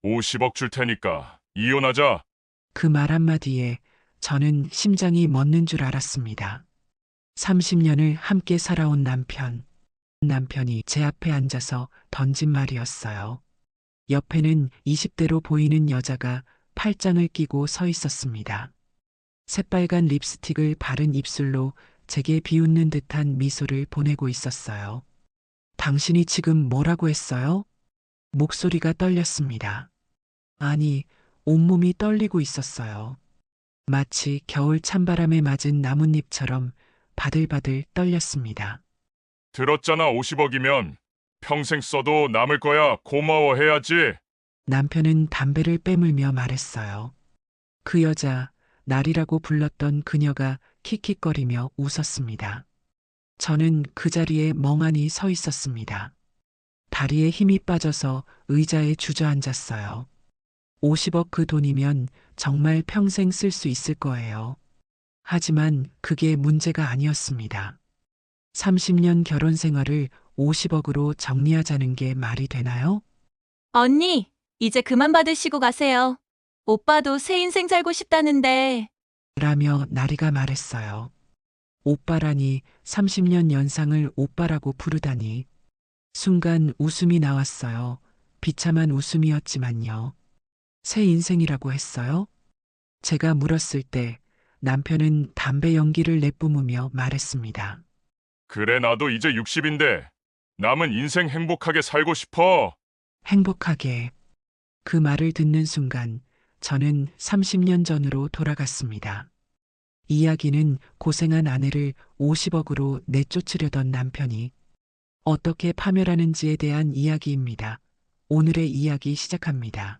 50억 줄 테니까 이혼하자. 그 말 한마디에 저는 심장이 멎는 줄 알았습니다. 30년을 함께 살아온 남편이 제 앞에 앉아서 던진 말이었어요. 옆에는 20대로 보이는 여자가 팔짱을 끼고 서 있었습니다. 새빨간 립스틱을 바른 입술로 제게 비웃는 듯한 미소를 보내고 있었어요. 당신이 지금 뭐라고 했어요? 목소리가 떨렸습니다. 아니, 온몸이 떨리고 있었어요. 마치 겨울 찬바람에 맞은 나뭇잎처럼 바들바들 떨렸습니다. 들었잖아, 50억이면 평생 써도 남을 거야. 고마워해야지. 남편은 담배를 빼물며 말했어요. 그 여자, 날이라고 불렀던 그녀가 킥킥거리며 웃었습니다. 저는 그 자리에 멍하니 서 있었습니다. 다리에 힘이 빠져서 의자에 주저앉았어요. 50억 그 돈이면 정말 평생 쓸 수 있을 거예요. 하지만 그게 문제가 아니었습니다. 30년 결혼 생활을 50억으로 정리하자는 게 말이 되나요? 언니, 이제 그만 받으시고 가세요. 오빠도 새 인생 살고 싶다는데. 라며 나리가 말했어요. 오빠라니 30년 연상을 오빠라고 부르다니. 순간 웃음이 나왔어요. 비참한 웃음이었지만요. 새 인생이라고 했어요? 제가 물었을 때 남편은 담배 연기를 내뿜으며 말했습니다. 그래, 나도 이제 60인데 남은 인생 행복하게 살고 싶어. 행복하게. 그 말을 듣는 순간 저는 30년 전으로 돌아갔습니다. 이야기는 고생한 아내를 50억으로 내쫓으려던 남편이 어떻게 파멸하는지에 대한 이야기입니다. 오늘의 이야기 시작합니다.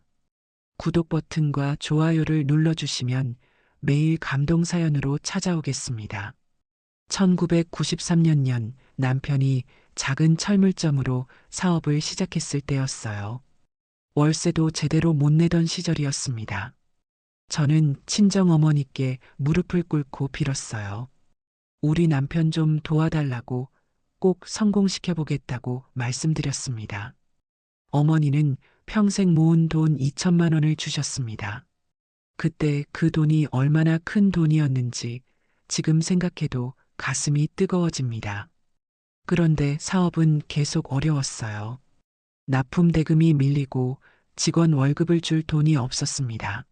구독 버튼과 좋아요를 눌러주시면 매일 감동 사연으로 찾아오겠습니다. 1993년 남편이 작은 철물점으로 사업을 시작했을 때였어요. 월세도 제대로 못 내던 시절이었습니다. 저는 친정어머니께 무릎을 꿇고 빌었어요. 우리 남편 좀 도와달라고, 꼭 성공시켜보겠다고 말씀드렸습니다. 어머니는 평생 모은 돈 2천만 원을 주셨습니다. 그때 그 돈이 얼마나 큰 돈이었는지 지금 생각해도 가슴이 뜨거워집니다. 그런데 사업은 계속 어려웠어요. 납품 대금이 밀리고 직원 월급을 줄 돈이 없었습니다.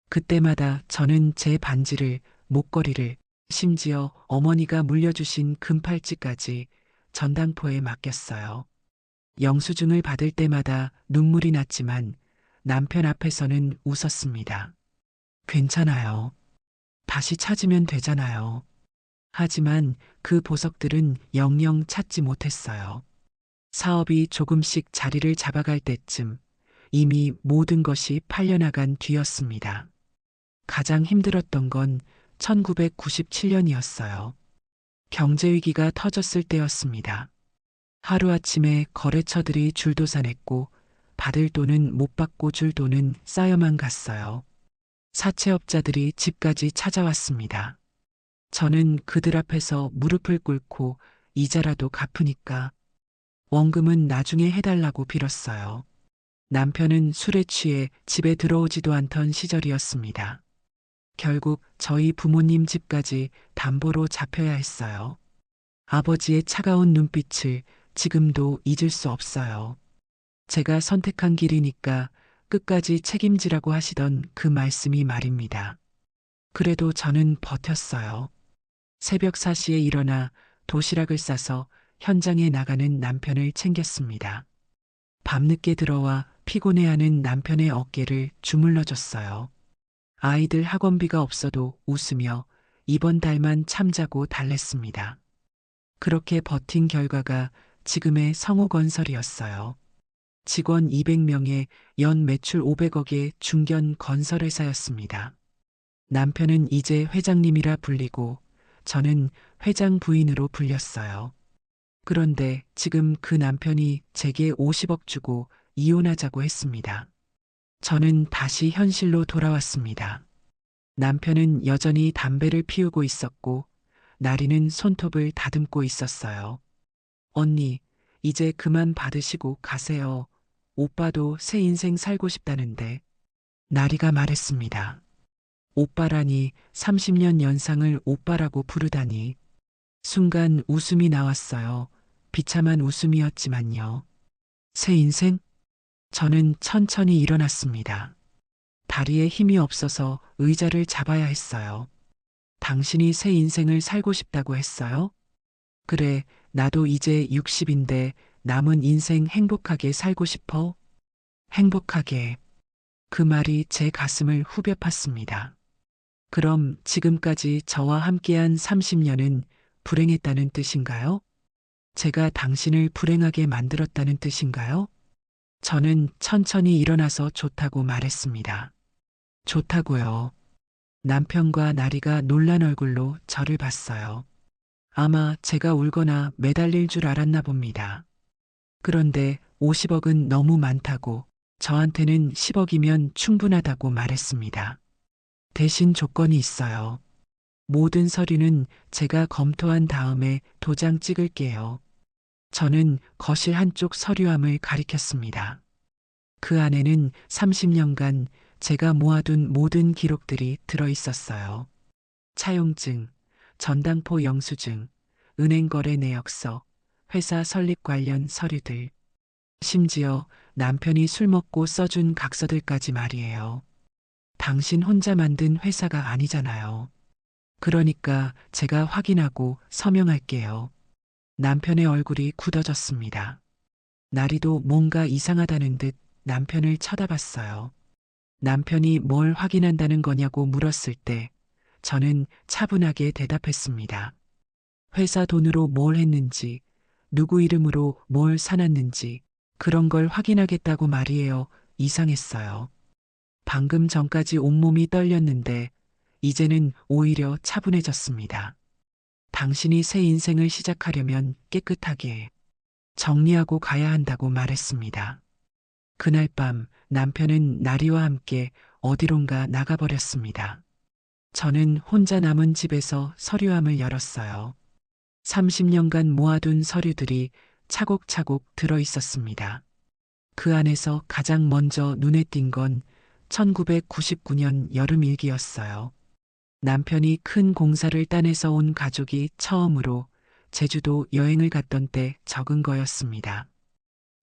그때마다 저는 제 반지를, 목걸이를, 심지어 어머니가 물려주신 금팔찌까지 전당포에 맡겼어요. 영수증을 받을 때마다 눈물이 났지만 남편 앞에서는 웃었습니다. 괜찮아요. 다시 찾으면 되잖아요. 하지만 그 보석들은 영영 찾지 못했어요. 사업이 조금씩 자리를 잡아갈 때쯤 이미 모든 것이 팔려나간 뒤였습니다. 가장 힘들었던 건 1997년이었어요. 경제위기가 터졌을 때였습니다. 하루아침에 거래처들이 줄도산했고 받을 돈은 못 받고 줄 돈은 쌓여만 갔어요. 사채업자들이 집까지 찾아왔습니다. 저는 그들 앞에서 무릎을 꿇고 이자라도 갚으니까 원금은 나중에 해달라고 빌었어요. 남편은 술에 취해 집에 들어오지도 않던 시절이었습니다. 결국 저희 부모님 집까지 담보로 잡혀야 했어요. 아버지의 차가운 눈빛을 지금도 잊을 수 없어요. 제가 선택한 길이니까 끝까지 책임지라고 하시던 그 말씀이 말입니다. 그래도 저는 버텼어요. 새벽 4시에 일어나 도시락을 싸서 현장에 나가는 남편을 챙겼습니다. 밤늦게 들어와 피곤해하는 남편의 어깨를 주물러 줬어요. 아이들 학원비가 없어도 웃으며 이번 달만 참자고 달랬습니다. 그렇게 버틴 결과가 지금의 성우건설이었어요. 직원 200명에 연 매출 500억의 중견 건설회사였습니다. 남편은 이제 회장님이라 불리고 저는 회장 부인으로 불렸어요. 그런데 지금 그 남편이 제게 50억 주고 이혼하자고 했습니다. 저는 다시 현실로 돌아왔습니다. 남편은 여전히 담배를 피우고 있었고 나리는 손톱을 다듬고 있었어요. 언니, 이제 그만 받으시고 가세요. 오빠도 새 인생 살고 싶다는데. 나리가 말했습니다. 오빠라니 30년 연상을 오빠라고 부르다니. 순간 웃음이 나왔어요. 비참한 웃음이었지만요. 새 인생? 저는 천천히 일어났습니다. 다리에 힘이 없어서 의자를 잡아야 했어요. 당신이 새 인생을 살고 싶다고 했어요? 그래, 나도 이제 60인데 남은 인생 행복하게 살고 싶어. 행복하게. 그 말이 제 가슴을 후벼 팠습니다. 그럼 지금까지 저와 함께한 30년은 불행했다는 뜻인가요? 제가 당신을 불행하게 만들었다는 뜻인가요? 저는 천천히 일어나서 좋다고 말했습니다. 좋다고요. 남편과 나리가 놀란 얼굴로 저를 봤어요. 아마 제가 울거나 매달릴 줄 알았나 봅니다. 그런데 50억은 너무 많다고, 저한테는 10억이면 충분하다고 말했습니다. 대신 조건이 있어요. 모든 서류는 제가 검토한 다음에 도장 찍을게요. 저는 거실 한쪽 서류함을 가리켰습니다. 그 안에는 30년간 제가 모아둔 모든 기록들이 들어 있었어요. 차용증, 전당포 영수증, 은행거래 내역서, 회사 설립 관련 서류들. 심지어 남편이 술 먹고 써준 각서들까지 말이에요. 당신 혼자 만든 회사가 아니잖아요. 그러니까 제가 확인하고 서명할게요. 남편의 얼굴이 굳어졌습니다. 나리도 뭔가 이상하다는 듯 남편을 쳐다봤어요. 남편이 뭘 확인한다는 거냐고 물었을 때 저는 차분하게 대답했습니다. 회사 돈으로 뭘 했는지, 누구 이름으로 뭘 사놨는지 그런 걸 확인하겠다고 말이에요. 이상했어요. 방금 전까지 온몸이 떨렸는데 이제는 오히려 차분해졌습니다. 당신이 새 인생을 시작하려면 깨끗하게 정리하고 가야 한다고 말했습니다. 그날 밤 남편은 나리와 함께 어디론가 나가버렸습니다. 저는 혼자 남은 집에서 서류함을 열었어요. 30년간 모아둔 서류들이 차곡차곡 들어 있었습니다. 그 안에서 가장 먼저 눈에 띈 건 1999년 여름 일기였어요. 남편이 큰 공사를 따내서 온 가족이 처음으로 제주도 여행을 갔던 때 적은 거였습니다.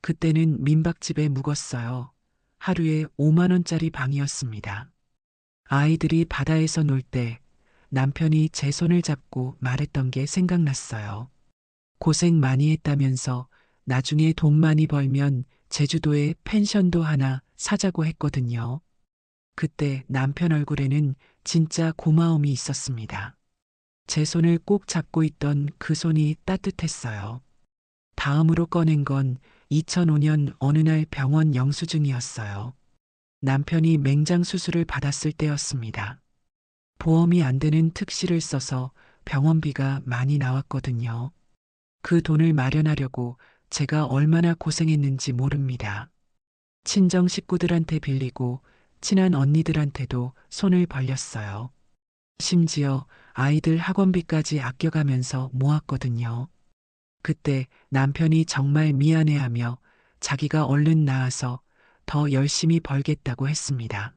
그때는 민박집에 묵었어요. 하루에 5만 원짜리 방이었습니다. 아이들이 바다에서 놀 때 남편이 제 손을 잡고 말했던 게 생각났어요. 고생 많이 했다면서 나중에 돈 많이 벌면 제주도에 펜션도 하나 사자고 했거든요. 그때 남편 얼굴에는 진짜 고마움이 있었습니다. 제 손을 꼭 잡고 있던 그 손이 따뜻했어요. 다음으로 꺼낸 건 2005년 어느 날 병원 영수증이었어요. 남편이 맹장 수술을 받았을 때였습니다. 보험이 안 되는 특실을 써서 병원비가 많이 나왔거든요. 그 돈을 마련하려고 제가 얼마나 고생했는지 모릅니다. 친정 식구들한테 빌리고 친한 언니들한테도 손을 벌렸어요. 심지어 아이들 학원비까지 아껴가면서 모았거든요. 그때 남편이 정말 미안해하며 자기가 얼른 나아서 더 열심히 벌겠다고 했습니다.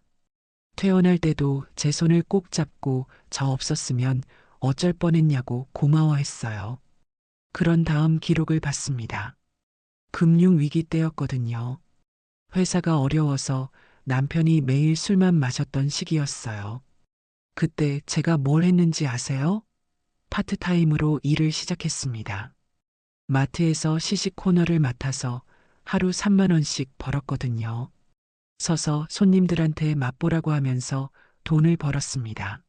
퇴원할 때도 제 손을 꼭 잡고 저 없었으면 어쩔 뻔했냐고 고마워했어요. 그런 다음 기록을 봤습니다. 금융위기 때였거든요. 회사가 어려워서 남편이 매일 술만 마셨던 시기였어요. 그때 제가 뭘 했는지 아세요? 파트타임으로 일을 시작했습니다. 마트에서 시식 코너를 맡아서 하루 3만 원씩 벌었거든요. 서서 손님들한테 맛보라고 하면서 돈을 벌었습니다.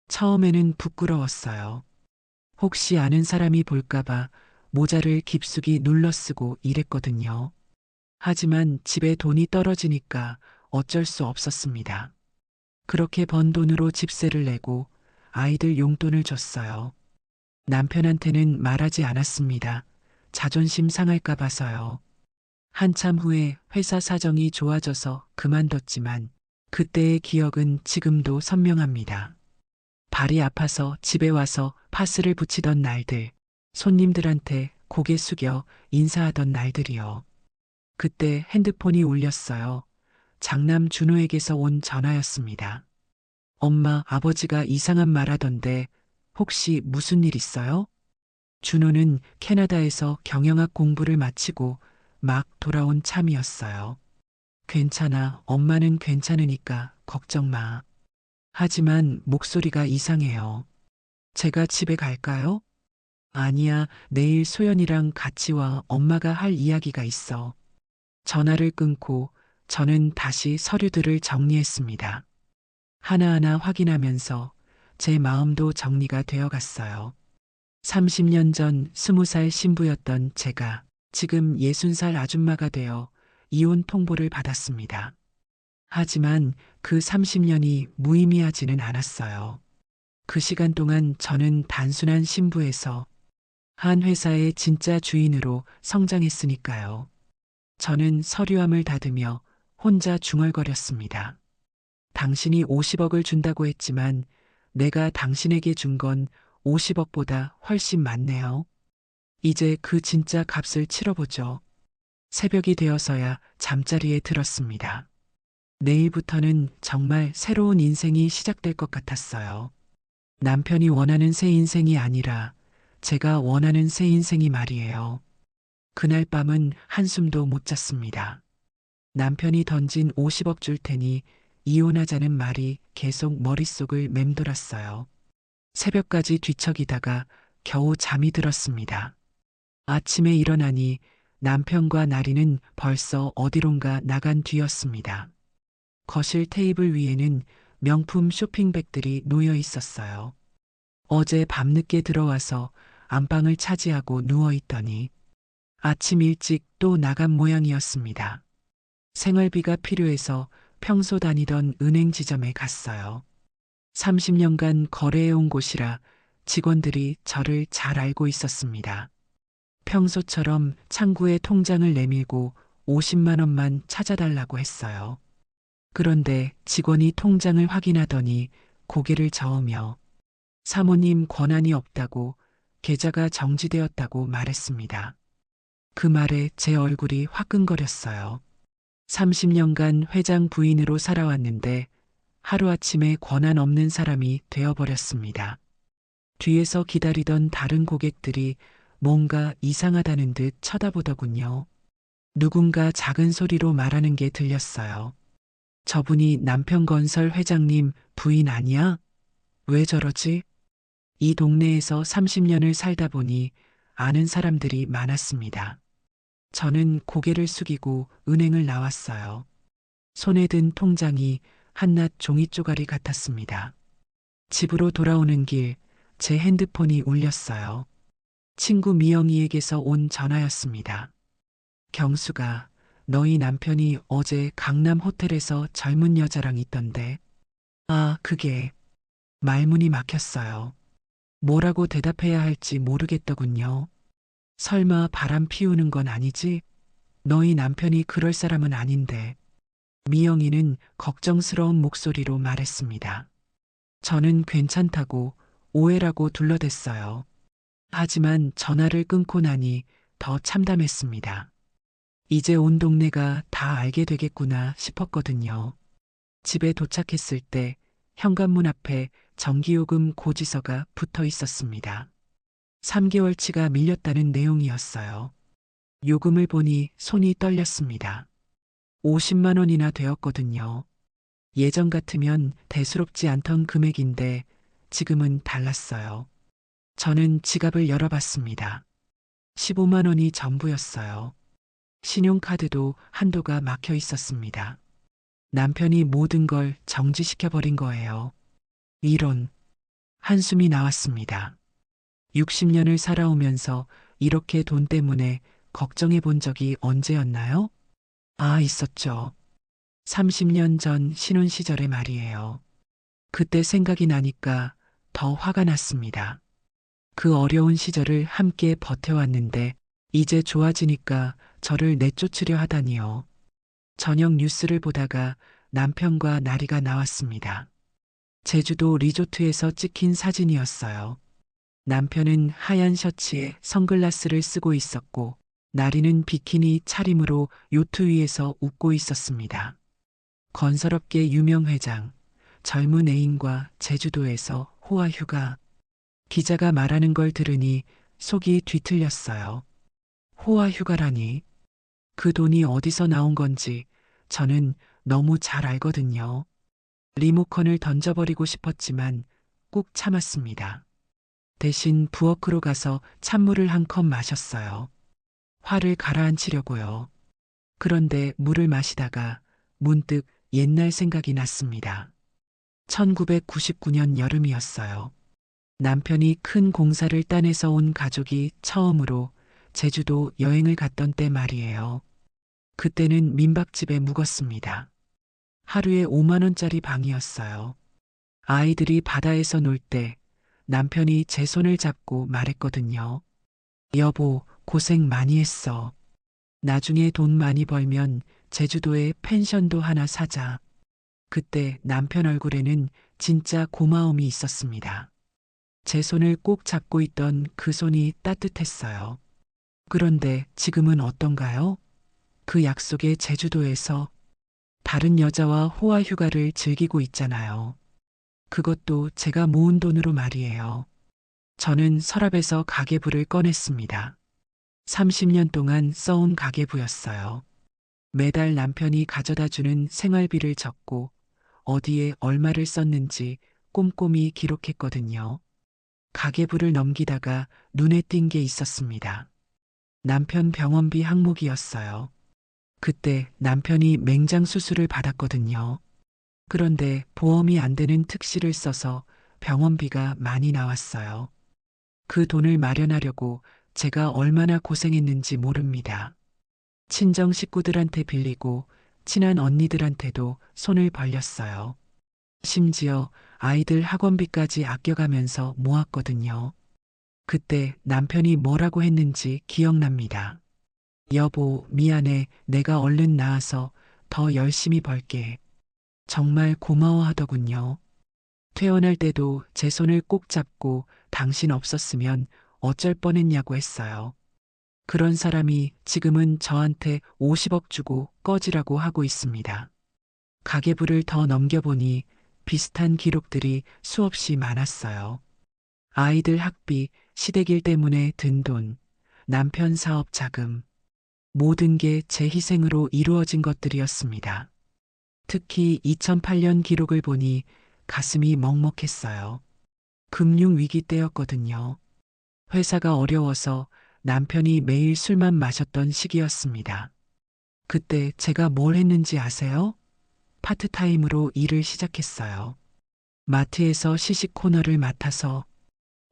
처음에는 부끄러웠어요. 혹시 아는 사람이 볼까봐 모자를 깊숙이 눌러 쓰고 일했거든요. 하지만 집에 돈이 떨어지니까 어쩔 수 없었습니다. 그렇게 번 돈으로 집세를 내고 아이들 용돈을 줬어요. 남편한테는 말하지 않았습니다. 자존심 상할까 봐서요. 한참 후에 회사 사정이 좋아져서 그만뒀지만 그때의 기억은 지금도 선명합니다. 발이 아파서 집에 와서 파스를 붙이던 날들, 손님들한테 고개 숙여 인사하던 날들이요. 그때 핸드폰이 울렸어요. 장남 준호에게서 온 전화였습니다. 엄마, 아버지가 이상한 말 하던데 혹시 무슨 일 있어요? 준호는 캐나다에서 경영학 공부를 마치고 막 돌아온 참이었어요. 괜찮아, 엄마는 괜찮으니까 걱정 마. 하지만 목소리가 이상해요. 제가 집에 갈까요? 아니야, 내일 소연이랑 같이 와. 엄마가 할 이야기가 있어. 전화를 끊고 저는 다시 서류들을 정리했습니다. 하나하나 확인하면서 제 마음도 정리가 되어 갔어요. 30년 전 20살 신부였던 제가 지금 60살 아줌마가 되어 이혼 통보를 받았습니다. 하지만 그 30년이 무의미하지는 않았어요. 그 시간 동안 저는 단순한 신부에서 한 회사의 진짜 주인으로 성장했으니까요. 저는 서류함을 닫으며 혼자 중얼거렸습니다. 당신이 50억을 준다고 했지만 내가 당신에게 준 건 50억보다 훨씬 많네요. 이제 그 진짜 값을 치러보죠. 새벽이 되어서야 잠자리에 들었습니다. 내일부터는 정말 새로운 인생이 시작될 것 같았어요. 남편이 원하는 새 인생이 아니라 제가 원하는 새 인생이 말이에요. 그날 밤은 한숨도 못 잤습니다. 남편이 던진 50억 줄 테니 이혼하자는 말이 계속 머릿속을 맴돌았어요. 새벽까지 뒤척이다가 겨우 잠이 들었습니다. 아침에 일어나니 남편과 나리는 벌써 어디론가 나간 뒤였습니다. 거실 테이블 위에는 명품 쇼핑백들이 놓여 있었어요. 어제 밤늦게 들어와서 안방을 차지하고 누워있더니 아침 일찍 또 나간 모양이었습니다. 생활비가 필요해서 평소 다니던 은행 지점에 갔어요. 30년간 거래해온 곳이라 직원들이 저를 잘 알고 있었습니다. 평소처럼 창구에 통장을 내밀고 50만 원만 찾아달라고 했어요. 그런데 직원이 통장을 확인하더니 고개를 저으며 사모님 권한이 없다고 계좌가 정지되었다고 말했습니다. 그 말에 제 얼굴이 화끈거렸어요. 30년간 회장 부인으로 살아왔는데 하루아침에 권한 없는 사람이 되어버렸습니다. 뒤에서 기다리던 다른 고객들이 뭔가 이상하다는 듯 쳐다보더군요. 누군가 작은 소리로 말하는 게 들렸어요. 저분이 남편건설 회장님 부인 아니야? 왜 저러지? 이 동네에서 30년을 살다 보니 아는 사람들이 많았습니다. 저는 고개를 숙이고 은행을 나왔어요. 손에 든 통장이 한낱 종이 쪼가리 같았습니다. 집으로 돌아오는 길 제 핸드폰이 울렸어요. 친구 미영이에게서 온 전화였습니다. 경수가 너희 남편이 어제 강남 호텔에서 젊은 여자랑 있던데. 아, 그게. 말문이 막혔어요. 뭐라고 대답해야 할지 모르겠더군요. 설마 바람 피우는 건 아니지? 너희 남편이 그럴 사람은 아닌데. 미영이는 걱정스러운 목소리로 말했습니다. 저는 괜찮다고 오해라고 둘러댔어요. 하지만 전화를 끊고 나니 더 참담했습니다. 이제 온 동네가 다 알게 되겠구나 싶었거든요. 집에 도착했을 때 현관문 앞에 전기요금 고지서가 붙어 있었습니다. 3개월치가 밀렸다는 내용이었어요. 요금을 보니 손이 떨렸습니다. 50만 원이나 되었거든요. 예전 같으면 대수롭지 않던 금액인데 지금은 달랐어요. 저는 지갑을 열어봤습니다. 15만 원이 전부였어요. 신용카드도 한도가 막혀 있었습니다. 남편이 모든 걸 정지시켜버린 거예요. 이런, 한숨이 나왔습니다. 60년을 살아오면서 이렇게 돈 때문에 걱정해 본 적이 언제였나요? 아, 있었죠. 30년 전 신혼 시절의 말이에요. 그때 생각이 나니까 더 화가 났습니다. 그 어려운 시절을 함께 버텨왔는데 이제 좋아지니까 저를 내쫓으려 하다니요. 저녁 뉴스를 보다가 남편과 나리가 나왔습니다. 제주도 리조트에서 찍힌 사진이었어요. 남편은 하얀 셔츠에 선글라스를 쓰고 있었고 나리는 비키니 차림으로 요트 위에서 웃고 있었습니다. 건설업계 유명 회장, 젊은 애인과 제주도에서 호화 휴가. 기자가 말하는 걸 들으니 속이 뒤틀렸어요. 호화 휴가라니. 그 돈이 어디서 나온 건지 저는 너무 잘 알거든요. 리모컨을 던져버리고 싶었지만 꾹 참았습니다. 대신 부엌으로 가서 찬물을 한 컵 마셨어요. 화를 가라앉히려고요. 그런데 물을 마시다가 문득 옛날 생각이 났습니다. 1999년 여름이었어요. 남편이 큰 공사를 따내서 온 가족이 처음으로 제주도 여행을 갔던 때 말이에요. 그때는 민박집에 묵었습니다. 하루에 5만 원짜리 방이었어요. 아이들이 바다에서 놀 때 남편이 제 손을 잡고 말했거든요. 여보, 고생 많이 했어. 나중에 돈 많이 벌면 제주도에 펜션도 하나 사자. 그때 남편 얼굴에는 진짜 고마움이 있었습니다. 제 손을 꼭 잡고 있던 그 손이 따뜻했어요. 그런데 지금은 어떤가요? 그 약속의 제주도에서 다른 여자와 호화 휴가를 즐기고 있잖아요. 그것도 제가 모은 돈으로 말이에요. 저는 서랍에서 가계부를 꺼냈습니다. 30년 동안 써온 가계부였어요. 매달 남편이 가져다 주는 생활비를 적고 어디에 얼마를 썼는지 꼼꼼히 기록했거든요. 가계부를 넘기다가 눈에 띈 게 있었습니다. 남편 병원비 항목이었어요. 그때 남편이 맹장 수술을 받았거든요. 그런데 보험이 안 되는 특실을 써서 병원비가 많이 나왔어요. 그 돈을 마련하려고 제가 얼마나 고생했는지 모릅니다. 친정 식구들한테 빌리고 친한 언니들한테도 손을 벌렸어요. 심지어 아이들 학원비까지 아껴가면서 모았거든요. 그때 남편이 뭐라고 했는지 기억납니다. 여보, 미안해. 내가 얼른 나와서 더 열심히 벌게. 정말 고마워하더군요. 퇴원할 때도 제 손을 꼭 잡고 당신 없었으면 어쩔 뻔했냐고 했어요. 그런 사람이 지금은 저한테 50억 주고 꺼지라고 하고 있습니다. 가계부를 더 넘겨보니 비슷한 기록들이 수없이 많았어요. 아이들 학비, 시댁일 때문에 든 돈, 남편 사업 자금, 모든 게 제 희생으로 이루어진 것들이었습니다. 특히 2008년 기록을 보니 가슴이 먹먹했어요. 금융위기 때였거든요. 회사가 어려워서 남편이 매일 술만 마셨던 시기였습니다. 그때 제가 뭘 했는지 아세요? 파트타임으로 일을 시작했어요. 마트에서 시식 코너를 맡아서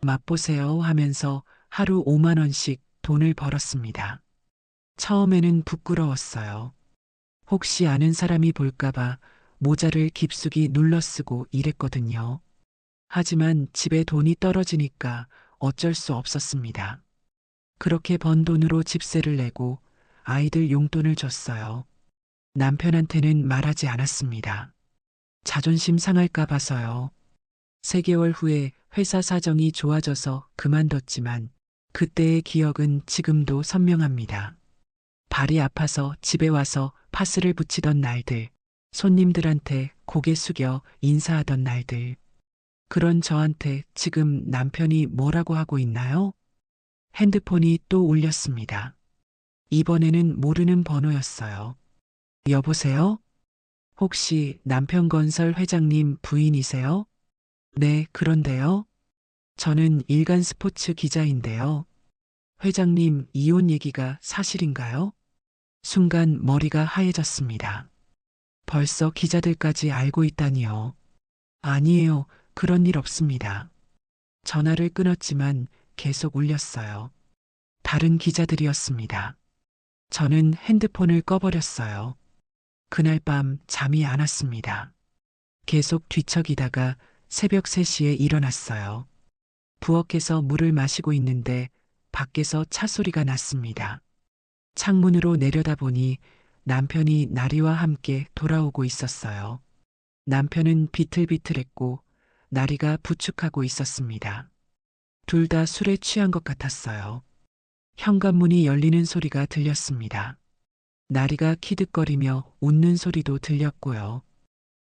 맛보세요 하면서 하루 5만 원씩 돈을 벌었습니다. 처음에는 부끄러웠어요. 혹시 아는 사람이 볼까봐 모자를 깊숙이 눌러 쓰고 일했거든요. 하지만 집에 돈이 떨어지니까 어쩔 수 없었습니다. 그렇게 번 돈으로 집세를 내고 아이들 용돈을 줬어요. 남편한테는 말하지 않았습니다. 자존심 상할까 봐서요. 3개월 후에 회사 사정이 좋아져서 그만뒀지만 그때의 기억은 지금도 선명합니다. 발이 아파서 집에 와서 파스를 붙이던 날들, 손님들한테 고개 숙여 인사하던 날들. 그런 저한테 지금 남편이 뭐라고 하고 있나요? 핸드폰이 또 울렸습니다. 이번에는 모르는 번호였어요. 여보세요? 혹시 남편건설 회장님 부인이세요? 네, 그런데요. 저는 일간 스포츠 기자인데요. 회장님 이혼 얘기가 사실인가요? 순간 머리가 하얘졌습니다. 벌써 기자들까지 알고 있다니요. 아니에요. 그런 일 없습니다. 전화를 끊었지만 계속 울렸어요. 다른 기자들이었습니다. 저는 핸드폰을 꺼버렸어요. 그날 밤 잠이 안 왔습니다. 계속 뒤척이다가 새벽 3시에 일어났어요. 부엌에서 물을 마시고 있는데 밖에서 차 소리가 났습니다. 창문으로 내려다보니 남편이 나리와 함께 돌아오고 있었어요. 남편은 비틀비틀했고 나리가 부축하고 있었습니다. 둘 다 술에 취한 것 같았어요. 현관문이 열리는 소리가 들렸습니다. 나리가 키득거리며 웃는 소리도 들렸고요.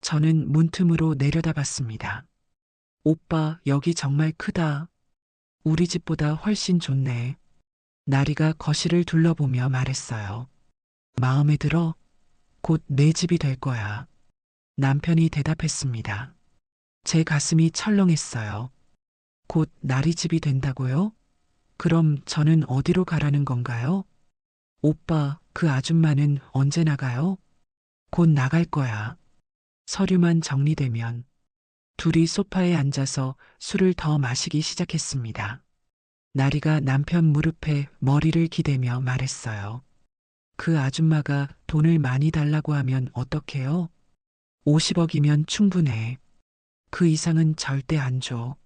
저는 문틈으로 내려다봤습니다. 오빠, 여기 정말 크다. 우리 집보다 훨씬 좋네. 나리가 거실을 둘러보며 말했어요. 마음에 들어? 곧 내 집이 될 거야. 남편이 대답했습니다. 제 가슴이 철렁했어요. 곧 나리 집이 된다고요? 그럼 저는 어디로 가라는 건가요? 오빠, 그 아줌마는 언제 나가요? 곧 나갈 거야. 서류만 정리되면. 둘이 소파에 앉아서 술을 더 마시기 시작했습니다. 나리가 남편 무릎에 머리를 기대며 말했어요. 그 아줌마가 돈을 많이 달라고 하면 어떡해요? 50억이면 충분해. 그 이상은 절대 안 줘.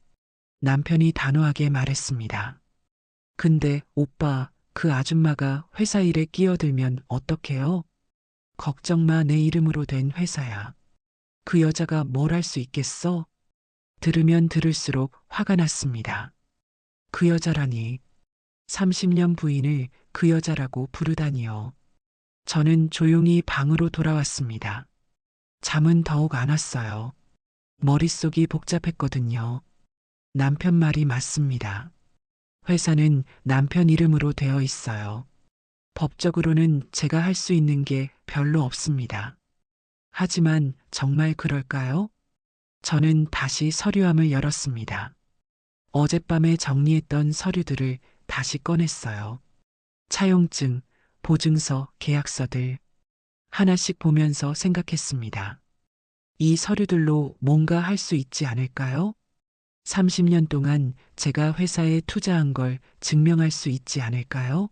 남편이 단호하게 말했습니다. 근데 오빠, 그 아줌마가 회사 일에 끼어들면 어떡해요? 걱정 마, 내 이름으로 된 회사야. 그 여자가 뭘 할 수 있겠어? 들으면 들을수록 화가 났습니다. 그 여자라니. 30년 부인을 그 여자라고 부르다니요. 저는 조용히 방으로 돌아왔습니다. 잠은 더욱 안 왔어요. 머릿속이 복잡했거든요. 남편 말이 맞습니다. 회사는 남편 이름으로 되어 있어요. 법적으로는 제가 할 수 있는 게 별로 없습니다. 하지만 정말 그럴까요? 저는 다시 서류함을 열었습니다. 어젯밤에 정리했던 서류들을 다시 꺼냈어요. 차용증, 보증서, 계약서들. 하나씩 보면서 생각했습니다. 이 서류들로 뭔가 할 수 있지 않을까요? 30년 동안 제가 회사에 투자한 걸 증명할 수 있지 않을까요?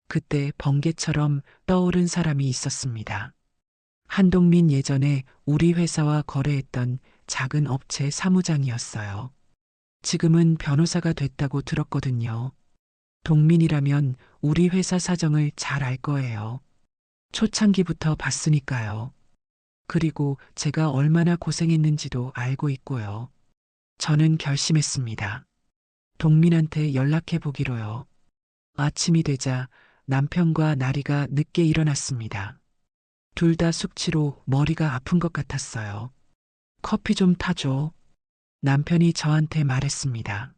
그때 번개처럼 떠오른 사람이 있었습니다. 한동민, 예전에 우리 회사와 거래했던 작은 업체 사무장이었어요. 지금은 변호사가 됐다고 들었거든요. 동민이라면 우리 회사 사정을 잘 알 거예요. 초창기부터 봤으니까요. 그리고 제가 얼마나 고생했는지도 알고 있고요. 저는 결심했습니다. 동민한테 연락해 보기로요. 아침이 되자 남편과 나리가 늦게 일어났습니다. 둘 다 숙취로 머리가 아픈 것 같았어요. 커피 좀 타줘. 남편이 저한테 말했습니다.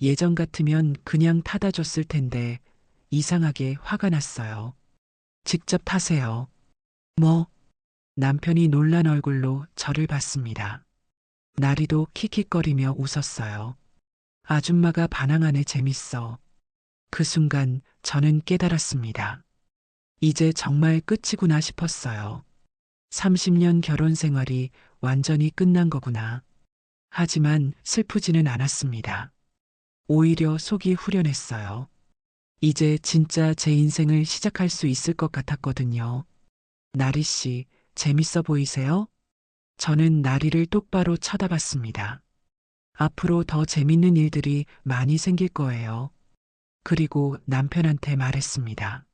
예전 같으면 그냥 타다 줬을 텐데 이상하게 화가 났어요. 직접 타세요. 뭐? 남편이 놀란 얼굴로 저를 봤습니다. 나리도 킥킥거리며 웃었어요. 아줌마가 반항하네, 재밌어. 그 순간 저는 깨달았습니다. 이제 정말 끝이구나 싶었어요. 30년 결혼 생활이 완전히 끝난 거구나. 하지만 슬프지는 않았습니다. 오히려 속이 후련했어요. 이제 진짜 제 인생을 시작할 수 있을 것 같았거든요. 나리 씨, 재밌어 보이세요? 저는 나리를 똑바로 쳐다봤습니다. 앞으로 더 재밌는 일들이 많이 생길 거예요. 그리고 남편한테 말했습니다.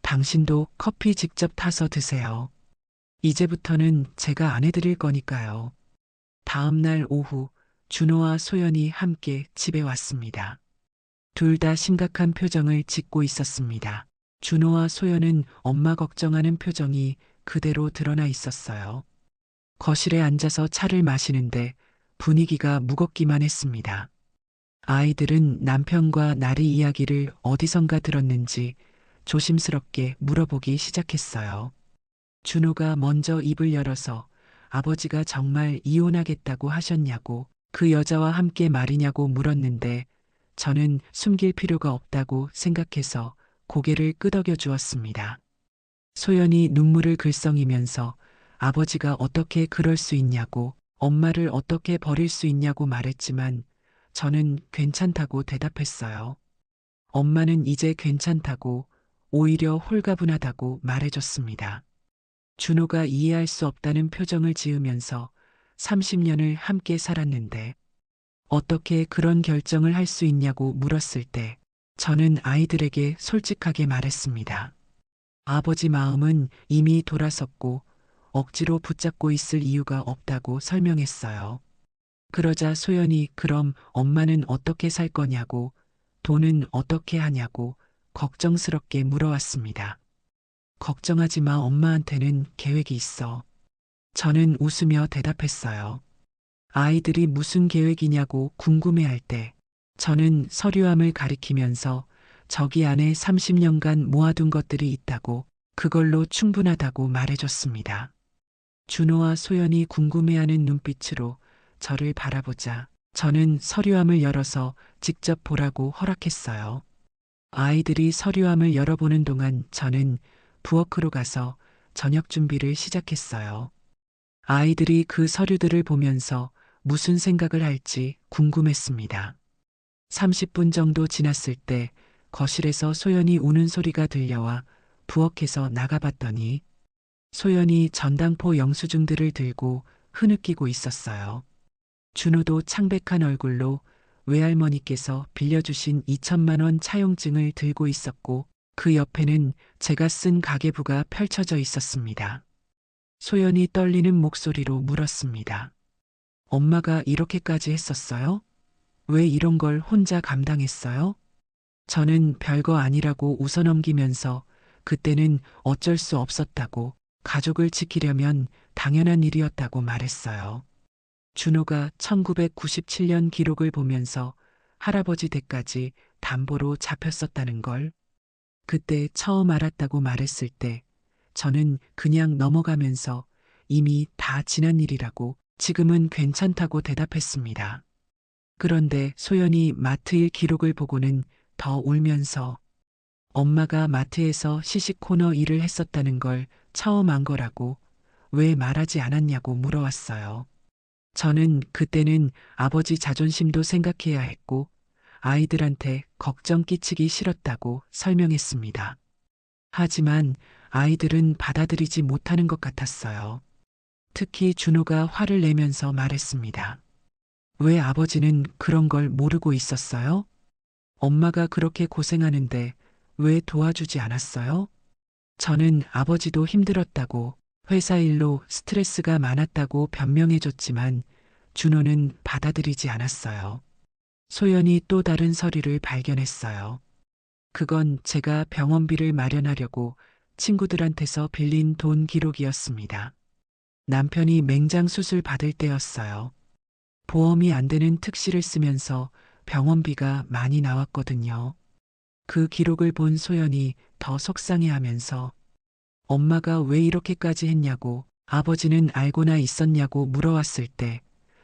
당신도 커피 직접 타서 드세요. 이제부터는 제가 안 해드릴 거니까요. 다음 날 오후 준호와 소연이 함께 집에 왔습니다. 둘 다 심각한 표정을 짓고 있었습니다. 준호와 소연은 엄마 걱정하는 표정이 그대로 드러나 있었어요. 거실에 앉아서 차를 마시는데 분위기가 무겁기만 했습니다. 아이들은 남편과 나리 이야기를 어디선가 들었는지 조심스럽게 물어보기 시작했어요. 준호가 먼저 입을 열어서 아버지가 정말 이혼하겠다고 하셨냐고, 그 여자와 함께 말이냐고 물었는데 저는 숨길 필요가 없다고 생각해서 고개를 끄덕여 주었습니다. 소연이 눈물을 글썽이면서 아버지가 어떻게 그럴 수 있냐고, 엄마를 어떻게 버릴 수 있냐고 말했지만 저는 괜찮다고 대답했어요. 엄마는 이제 괜찮다고, 오히려 홀가분하다고 말해줬습니다. 준호가 이해할 수 없다는 표정을 지으면서 30년을 함께 살았는데 어떻게 그런 결정을 할 수 있냐고 물었을 때 저는 아이들에게 솔직하게 말했습니다. 아버지 마음은 이미 돌아섰고 억지로 붙잡고 있을 이유가 없다고 설명했어요. 그러자 소연이 그럼 엄마는 어떻게 살 거냐고 돈은 어떻게 하냐고 걱정스럽게 물어왔습니다. 걱정하지 마, 엄마한테는 계획이 있어. 저는 웃으며 대답했어요. 아이들이 무슨 계획이냐고 궁금해할 때 저는 서류함을 가리키면서 저기 안에 30년간 모아둔 것들이 있다고 그걸로 충분하다고 말해줬습니다. 준호와 소연이 궁금해하는 눈빛으로 저를 바라보자 저는 서류함을 열어서 직접 보라고 허락했어요. 아이들이 서류함을 열어보는 동안 저는 부엌으로 가서 저녁 준비를 시작했어요. 아이들이 그 서류들을 보면서 무슨 생각을 할지 궁금했습니다. 30분 정도 지났을 때 거실에서 소연이 우는 소리가 들려와 부엌에서 나가봤더니 소연이 전당포 영수증들을 들고 흐느끼고 있었어요. 준호도 창백한 얼굴로 외할머니께서 빌려주신 2천만 원 차용증을 들고 있었고 그 옆에는 제가 쓴 가계부가 펼쳐져 있었습니다. 소연이 떨리는 목소리로 물었습니다. 엄마가 이렇게까지 했었어요? 왜 이런 걸 혼자 감당했어요? 저는 별거 아니라고 웃어넘기면서 그때는 어쩔 수 없었다고 가족을 지키려면 당연한 일이었다고 말했어요. 준호가 1997년 기록을 보면서 할아버지 댁까지 담보로 잡혔었다는 걸 그때 처음 알았다고 말했을 때 저는 그냥 넘어가면서 이미 다 지난 일이라고 지금은 괜찮다고 대답했습니다. 그런데 소연이 마트 일 기록을 보고는 더 울면서 엄마가 마트에서 시식 코너 일을 했었다는 걸 처음 안 거라고 왜 말하지 않았냐고 물어왔어요. 저는 그때는 아버지 자존심도 생각해야 했고 아이들한테 걱정 끼치기 싫었다고 설명했습니다. 하지만 아이들은 받아들이지 못하는 것 같았어요. 특히 준호가 화를 내면서 말했습니다. 왜 아버지는 그런 걸 모르고 있었어요? 엄마가 그렇게 고생하는데 왜 도와주지 않았어요? 저는 아버지도 힘들었다고 회사 일로 스트레스가 많았다고 변명해줬지만 준호는 받아들이지 않았어요. 소연이 또 다른 서류를 발견했어요. 그건 제가 병원비를 마련하려고 친구들한테서 빌린 돈 기록이었습니다. 남편이 맹장 수술 받을 때였어요. 보험이 안 되는 특실을 쓰면서 병원비가 많이 나왔거든요. 그 기록을 본 소연이 더 속상해하면서 엄마가 왜 이렇게까지 했냐고 아버지는 알고나 있었냐고 물어왔을 때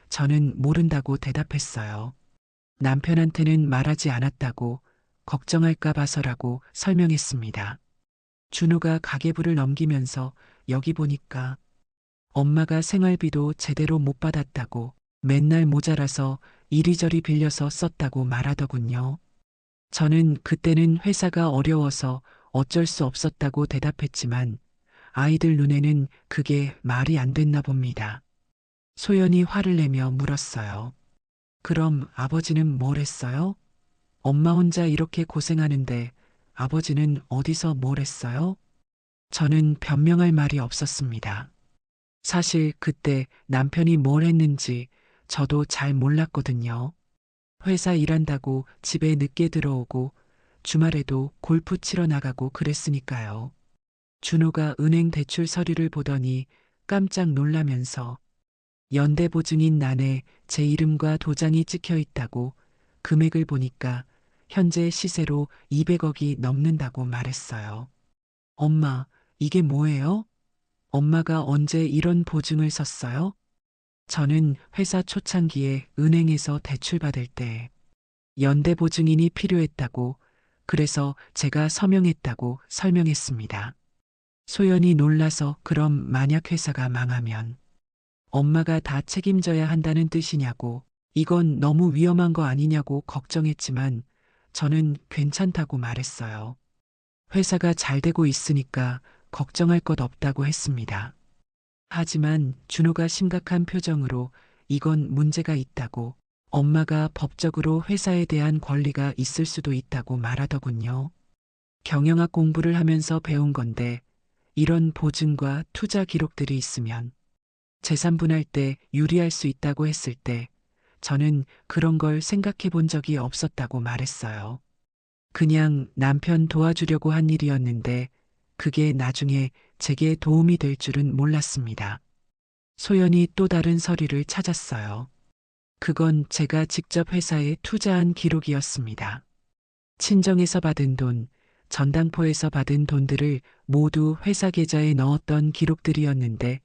저는 모른다고 대답했어요. 남편한테는 말하지 않았다고 걱정할까 봐서라고 설명했습니다. 준호가 가계부를 넘기면서 여기 보니까 엄마가 생활비도 제대로 못 받았다고 맨날 모자라서 이리저리 빌려서 썼다고 말하더군요. 저는 그때는 회사가 어려워서 어쩔 수 없었다고 대답했지만 아이들 눈에는 그게 말이 안 됐나 봅니다. 소연이 화를 내며 물었어요. 그럼 아버지는 뭘 했어요? 엄마 혼자 이렇게 고생하는데 아버지는 어디서 뭘 했어요? 저는 변명할 말이 없었습니다. 사실 그때 남편이 뭘 했는지 저도 잘 몰랐거든요. 회사 일한다고 집에 늦게 들어오고 주말에도 골프 치러 나가고 그랬으니까요. 준호가 은행 대출 서류를 보더니 깜짝 놀라면서 연대보증인 난에 제 이름과 도장이 찍혀 있다고 금액을 보니까 현재 시세로 200억이 넘는다고 말했어요. 엄마, 이게 뭐예요? 엄마가 언제 이런 보증을 썼어요? 저는 회사 초창기에 은행에서 대출받을 때 연대보증인이 필요했다고 그래서 제가 서명했다고 설명했습니다. 소연이 놀라서 그럼 만약 회사가 망하면 엄마가 다 책임져야 한다는 뜻이냐고 이건 너무 위험한 거 아니냐고 걱정했지만 저는 괜찮다고 말했어요. 회사가 잘 되고 있으니까 걱정할 것 없다고 했습니다. 하지만 준호가 심각한 표정으로 이건 문제가 있다고 엄마가 법적으로 회사에 대한 권리가 있을 수도 있다고 말하더군요. 경영학 공부를 하면서 배운 건데 이런 보증과 투자 기록들이 있으면 재산 분할 때 유리할 수 있다고 했을 때 저는 그런 걸 생각해 본 적이 없었다고 말했어요. 그냥 남편 도와주려고 한 일이었는데 그게 나중에 제게 도움이 될 줄은 몰랐습니다. 소연이 또 다른 서류를 찾았어요. 그건 제가 직접 회사에 투자한 기록이었습니다. 친정에서 받은 돈, 전당포에서 받은 돈들을 모두 회사 계좌에 넣었던 기록들이었는데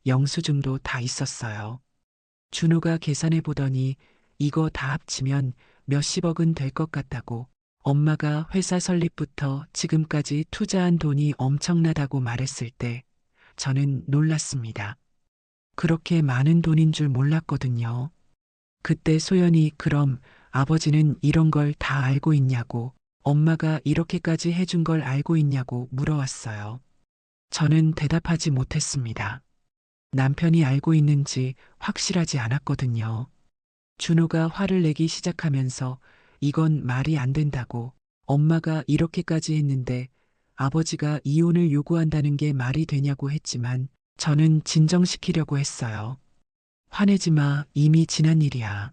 영수증도 다 있었어요. 준호가 계산해 보더니 이거 다 합치면 몇십억은 될 것 같다고, 엄마가 회사 설립부터 지금까지 투자한 돈이 엄청나다고 말했을 때 저는 놀랐습니다. 그렇게 많은 돈인 줄 몰랐거든요. 그때 소연이 그럼 아버지는 이런 걸 다 알고 있냐고, 엄마가 이렇게까지 해준 걸 알고 있냐고 물어왔어요. 저는 대답하지 못했습니다. 남편이 알고 있는지 확실하지 않았거든요. 준호가 화를 내기 시작하면서 이건 말이 안 된다고, 엄마가 이렇게까지 했는데 아버지가 이혼을 요구한다는 게 말이 되냐고 했지만 저는 진정시키려고 했어요. 화내지 마, 이미 지난 일이야.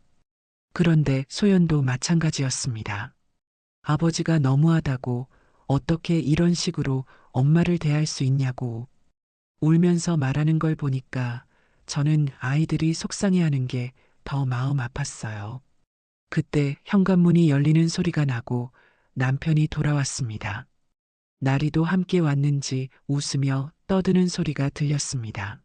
그런데 소연도 마찬가지였습니다. 아버지가 너무하다고, 어떻게 이런 식으로 엄마를 대할 수 있냐고. 울면서 말하는 걸 보니까 저는 아이들이 속상해하는 게 더 마음 아팠어요. 그때 현관문이 열리는 소리가 나고 남편이 돌아왔습니다. 나리도 함께 왔는지 웃으며 떠드는 소리가 들렸습니다.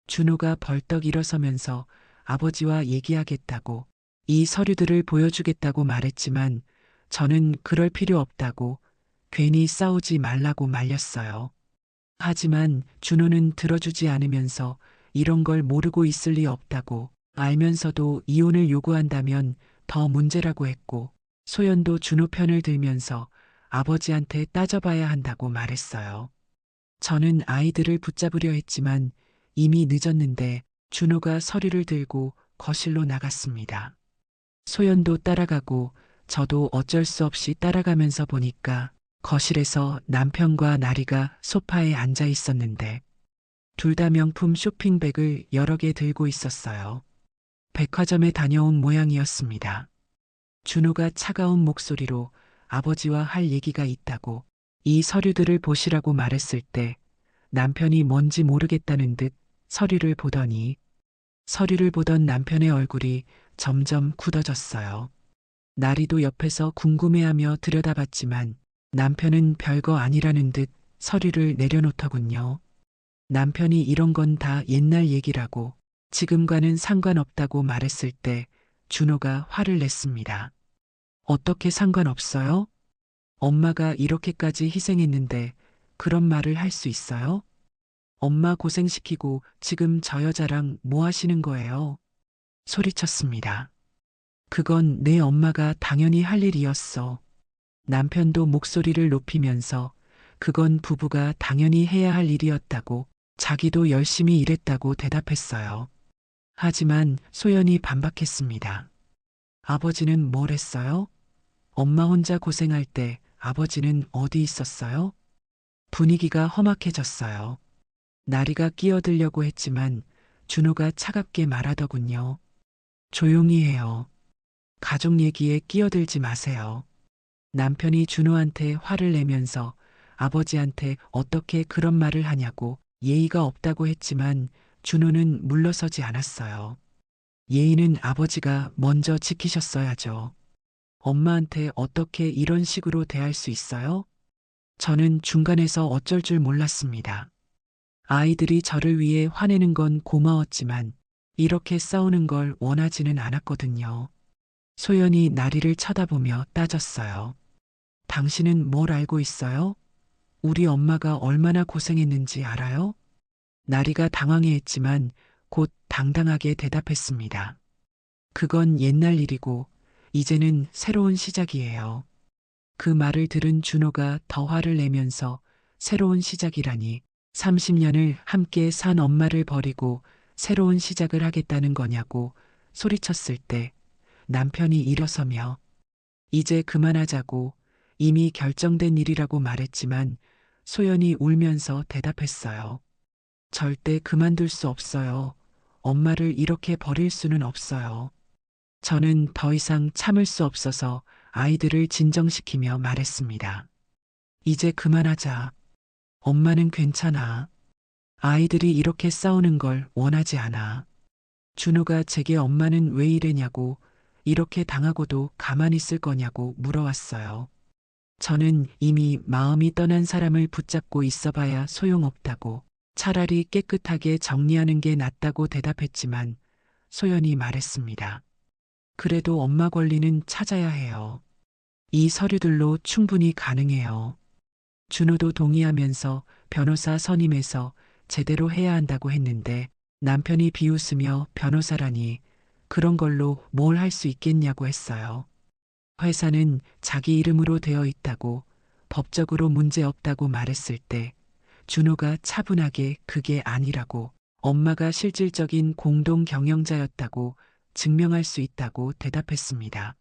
준호가 벌떡 일어서면서 아버지와 얘기하겠다고, 이 서류들을 보여주겠다고 말했지만 저는 그럴 필요 없다고, 괜히 싸우지 말라고 말렸어요. 하지만 준호는 들어주지 않으면서 이런 걸 모르고 있을 리 없다고, 알면서도 이혼을 요구한다면 더 문제라고 했고, 소연도 준호 편을 들면서 아버지한테 따져봐야 한다고 말했어요. 저는 아이들을 붙잡으려 했지만 이미 늦었는데 준호가 서류를 들고 거실로 나갔습니다. 소연도 따라가고 저도 어쩔 수 없이 따라가면서 보니까 거실에서 남편과 나리가 소파에 앉아 있었는데 둘 다 명품 쇼핑백을 여러 개 들고 있었어요. 백화점에 다녀온 모양이었습니다. 준호가 차가운 목소리로 아버지와 할 얘기가 있다고, 이 서류들을 보시라고 말했을 때 남편이 뭔지 모르겠다는 듯 서류를 보더니, 서류를 보던 남편의 얼굴이 점점 굳어졌어요. 나리도 옆에서 궁금해하며 들여다봤지만 남편은 별거 아니라는 듯 서류를 내려놓더군요. 남편이 이런 건 다 옛날 얘기라고, 지금과는 상관없다고 말했을 때 준호가 화를 냈습니다. 어떻게 상관없어요? 엄마가 이렇게까지 희생했는데 그런 말을 할 수 있어요? 엄마 고생시키고 지금 저 여자랑 뭐 하시는 거예요? 소리쳤습니다. 그건 내 엄마가 당연히 할 일이었어. 남편도 목소리를 높이면서 그건 부부가 당연히 해야 할 일이었다고, 자기도 열심히 일했다고 대답했어요. 하지만 소연이 반박했습니다. 아버지는 뭘 했어요? 엄마 혼자 고생할 때 아버지는 어디 있었어요? 분위기가 험악해졌어요. 나리가 끼어들려고 했지만 준호가 차갑게 말하더군요. 조용히 해요. 가족 얘기에 끼어들지 마세요. 남편이 준호한테 화를 내면서 아버지한테 어떻게 그런 말을 하냐고 예의가 없다고 했지만 준호는 물러서지 않았어요. 예의는 아버지가 먼저 지키셨어야죠. 엄마한테 어떻게 이런 식으로 대할 수 있어요? 저는 중간에서 어쩔 줄 몰랐습니다. 아이들이 저를 위해 화내는 건 고마웠지만 이렇게 싸우는 걸 원하지는 않았거든요. 소연이 나리를 쳐다보며 따졌어요. 당신은 뭘 알고 있어요? 우리 엄마가 얼마나 고생했는지 알아요? 나리가 당황해했지만 곧 당당하게 대답했습니다. 그건 옛날 일이고 이제는 새로운 시작이에요. 그 말을 들은 준호가 더 화를 내면서 새로운 시작이라니, 30년을 함께 산 엄마를 버리고 새로운 시작을 하겠다는 거냐고 소리쳤을 때 남편이 일어서며 이제 그만하자고, 이미 결정된 일이라고 말했지만 소연이 울면서 대답했어요. 절대 그만둘 수 없어요. 엄마를 이렇게 버릴 수는 없어요. 저는 더 이상 참을 수 없어서 아이들을 진정시키며 말했습니다. 이제 그만하자. 엄마는 괜찮아. 아이들이 이렇게 싸우는 걸 원하지 않아. 준호가 제게 엄마는 왜 이래냐고, 이렇게 당하고도 가만히 있을 거냐고 물어왔어요. 저는 이미 마음이 떠난 사람을 붙잡고 있어봐야 소용없다고, 차라리 깨끗하게 정리하는 게 낫다고 대답했지만 소연이 말했습니다. 그래도 엄마 권리는 찾아야 해요. 이 서류들로 충분히 가능해요. 준호도 동의하면서 변호사 선임해서 제대로 해야 한다고 했는데 남편이 비웃으며 변호사라니 그런 걸로 뭘 할 수 있겠냐고 했어요. 회사는 자기 이름으로 되어 있다고 법적으로 문제 없다고 말했을 때 준호가 차분하게 그게 아니라고 엄마가 실질적인 공동 경영자였다고 증명할 수 있다고 대답했습니다.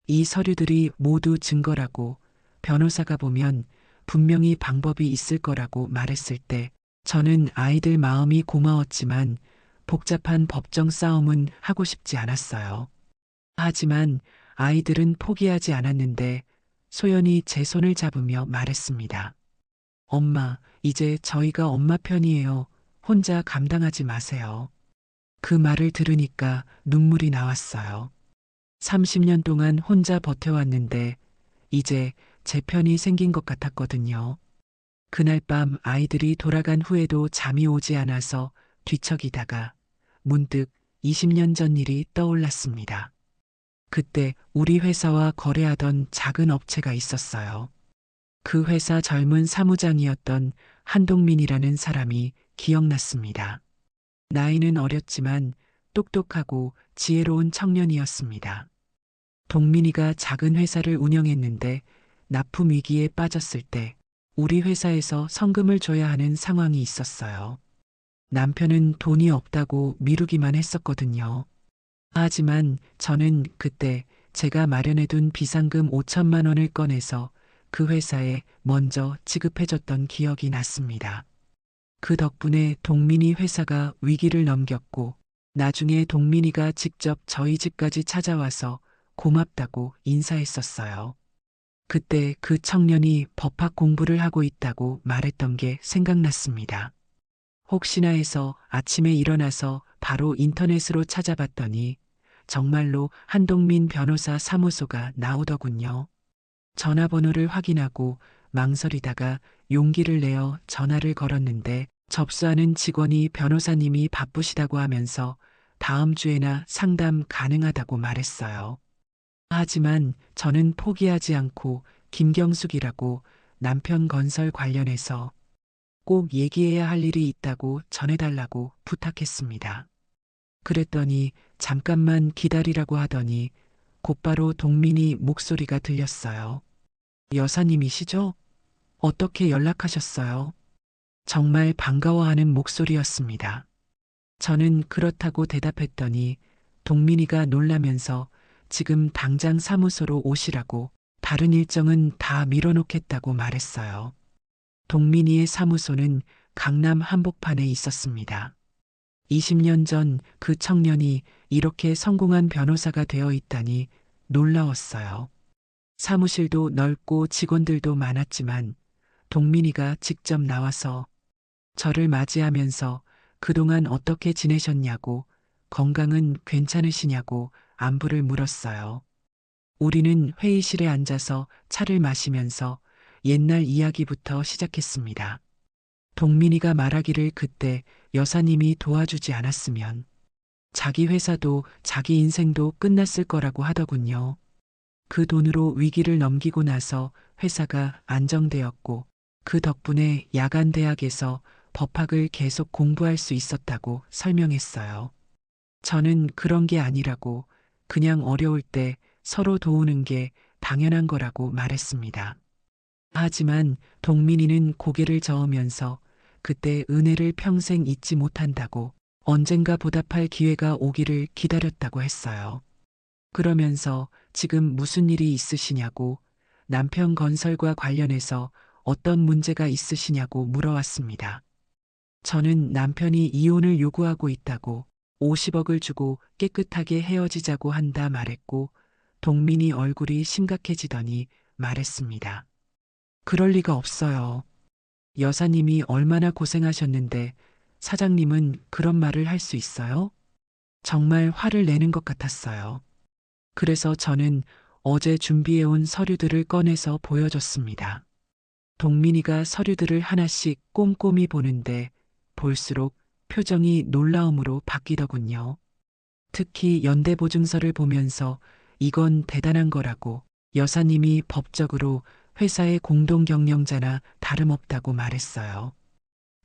이 서류들이 모두 증거라고 변호사가 보면 분명히 방법이 있을 거라고 말했을 때 저는 아이들 마음이 고마웠지만 복잡한 법정 싸움은 하고 싶지 않았어요. 하지만 아이들은 포기하지 않았는데 소연이 제 손을 잡으며 말했습니다. 엄마, 이제 저희가 엄마 편이에요. 혼자 감당하지 마세요. 그 말을 들으니까 눈물이 나왔어요. 30년 동안 혼자 버텨왔는데 이제 제 편이 생긴 것 같았거든요. 그날 밤 아이들이 돌아간 후에도 잠이 오지 않아서 뒤척이다가 문득 20년 전 일이 떠올랐습니다. 그때 우리 회사와 거래하던 작은 업체가 있었어요. 그 회사 젊은 사무장이었던 한동민이라는 사람이 기억났습니다. 나이는 어렸지만 똑똑하고 지혜로운 청년이었습니다. 동민이가 작은 회사를 운영했는데 납품 위기에 빠졌을 때 우리 회사에서 성금을 줘야 하는 상황이 있었어요. 남편은 돈이 없다고 미루기만 했었거든요. 하지만 저는 그때 제가 마련해둔 비상금 5천만 원을 꺼내서 그 회사에 먼저 지급해줬던 기억이 났습니다. 그 덕분에 동민이 회사가 위기를 넘겼고 나중에 동민이가 직접 저희 집까지 찾아와서 고맙다고 인사했었어요. 그때 그 청년이 법학 공부를 하고 있다고 말했던 게 생각났습니다. 혹시나 해서 아침에 일어나서 바로 인터넷으로 찾아봤더니 정말로 한동민 변호사 사무소가 나오더군요. 전화번호를 확인하고 망설이다가 용기를 내어 전화를 걸었는데 접수하는 직원이 변호사님이 바쁘시다고 하면서 다음 주에나 상담 가능하다고 말했어요. 하지만 저는 포기하지 않고 김경숙이라고 남편 건설 관련해서 꼭 얘기해야 할 일이 있다고 전해달라고 부탁했습니다. 그랬더니 잠깐만 기다리라고 하더니 곧바로 동민이 목소리가 들렸어요. 여사님이시죠? 어떻게 연락하셨어요? 정말 반가워하는 목소리였습니다. 저는 그렇다고 대답했더니 동민이가 놀라면서 지금 당장 사무소로 오시라고 다른 일정은 다 밀어놓겠다고 말했어요. 동민이의 사무소는 강남 한복판에 있었습니다. 20년 전 그 청년이 이렇게 성공한 변호사가 되어 있다니 놀라웠어요. 사무실도 넓고 직원들도 많았지만 동민이가 직접 나와서 저를 맞이하면서 그동안 어떻게 지내셨냐고, 건강은 괜찮으시냐고 안부를 물었어요. 우리는 회의실에 앉아서 차를 마시면서 옛날 이야기부터 시작했습니다. 동민이가 말하기를 그때 여사님이 도와주지 않았으면 자기 회사도 자기 인생도 끝났을 거라고 하더군요. 그 돈으로 위기를 넘기고 나서 회사가 안정되었고 그 덕분에 야간 대학에서 법학을 계속 공부할 수 있었다고 설명했어요. 저는 그런 게 아니라고 그냥 어려울 때 서로 도우는 게 당연한 거라고 말했습니다. 하지만 동민이는 고개를 저으면서 그때 은혜를 평생 잊지 못한다고 언젠가 보답할 기회가 오기를 기다렸다고 했어요. 그러면서 지금 무슨 일이 있으시냐고, 남편 건설과 관련해서 어떤 문제가 있으시냐고 물어왔습니다. 저는 남편이 이혼을 요구하고 있다고 50억을 주고 깨끗하게 헤어지자고 한다 말했고 동민이 얼굴이 심각해지더니 말했습니다. 그럴 리가 없어요. 여사님이 얼마나 고생하셨는데 사장님은 그런 말을 할 수 있어요? 정말 화를 내는 것 같았어요. 그래서 저는 어제 준비해온 서류들을 꺼내서 보여줬습니다. 동민이가 서류들을 하나씩 꼼꼼히 보는데 볼수록 표정이 놀라움으로 바뀌더군요. 특히 연대보증서를 보면서 이건 대단한 거라고 여사님이 법적으로 회사의 공동경영자나 다름없다고 말했어요.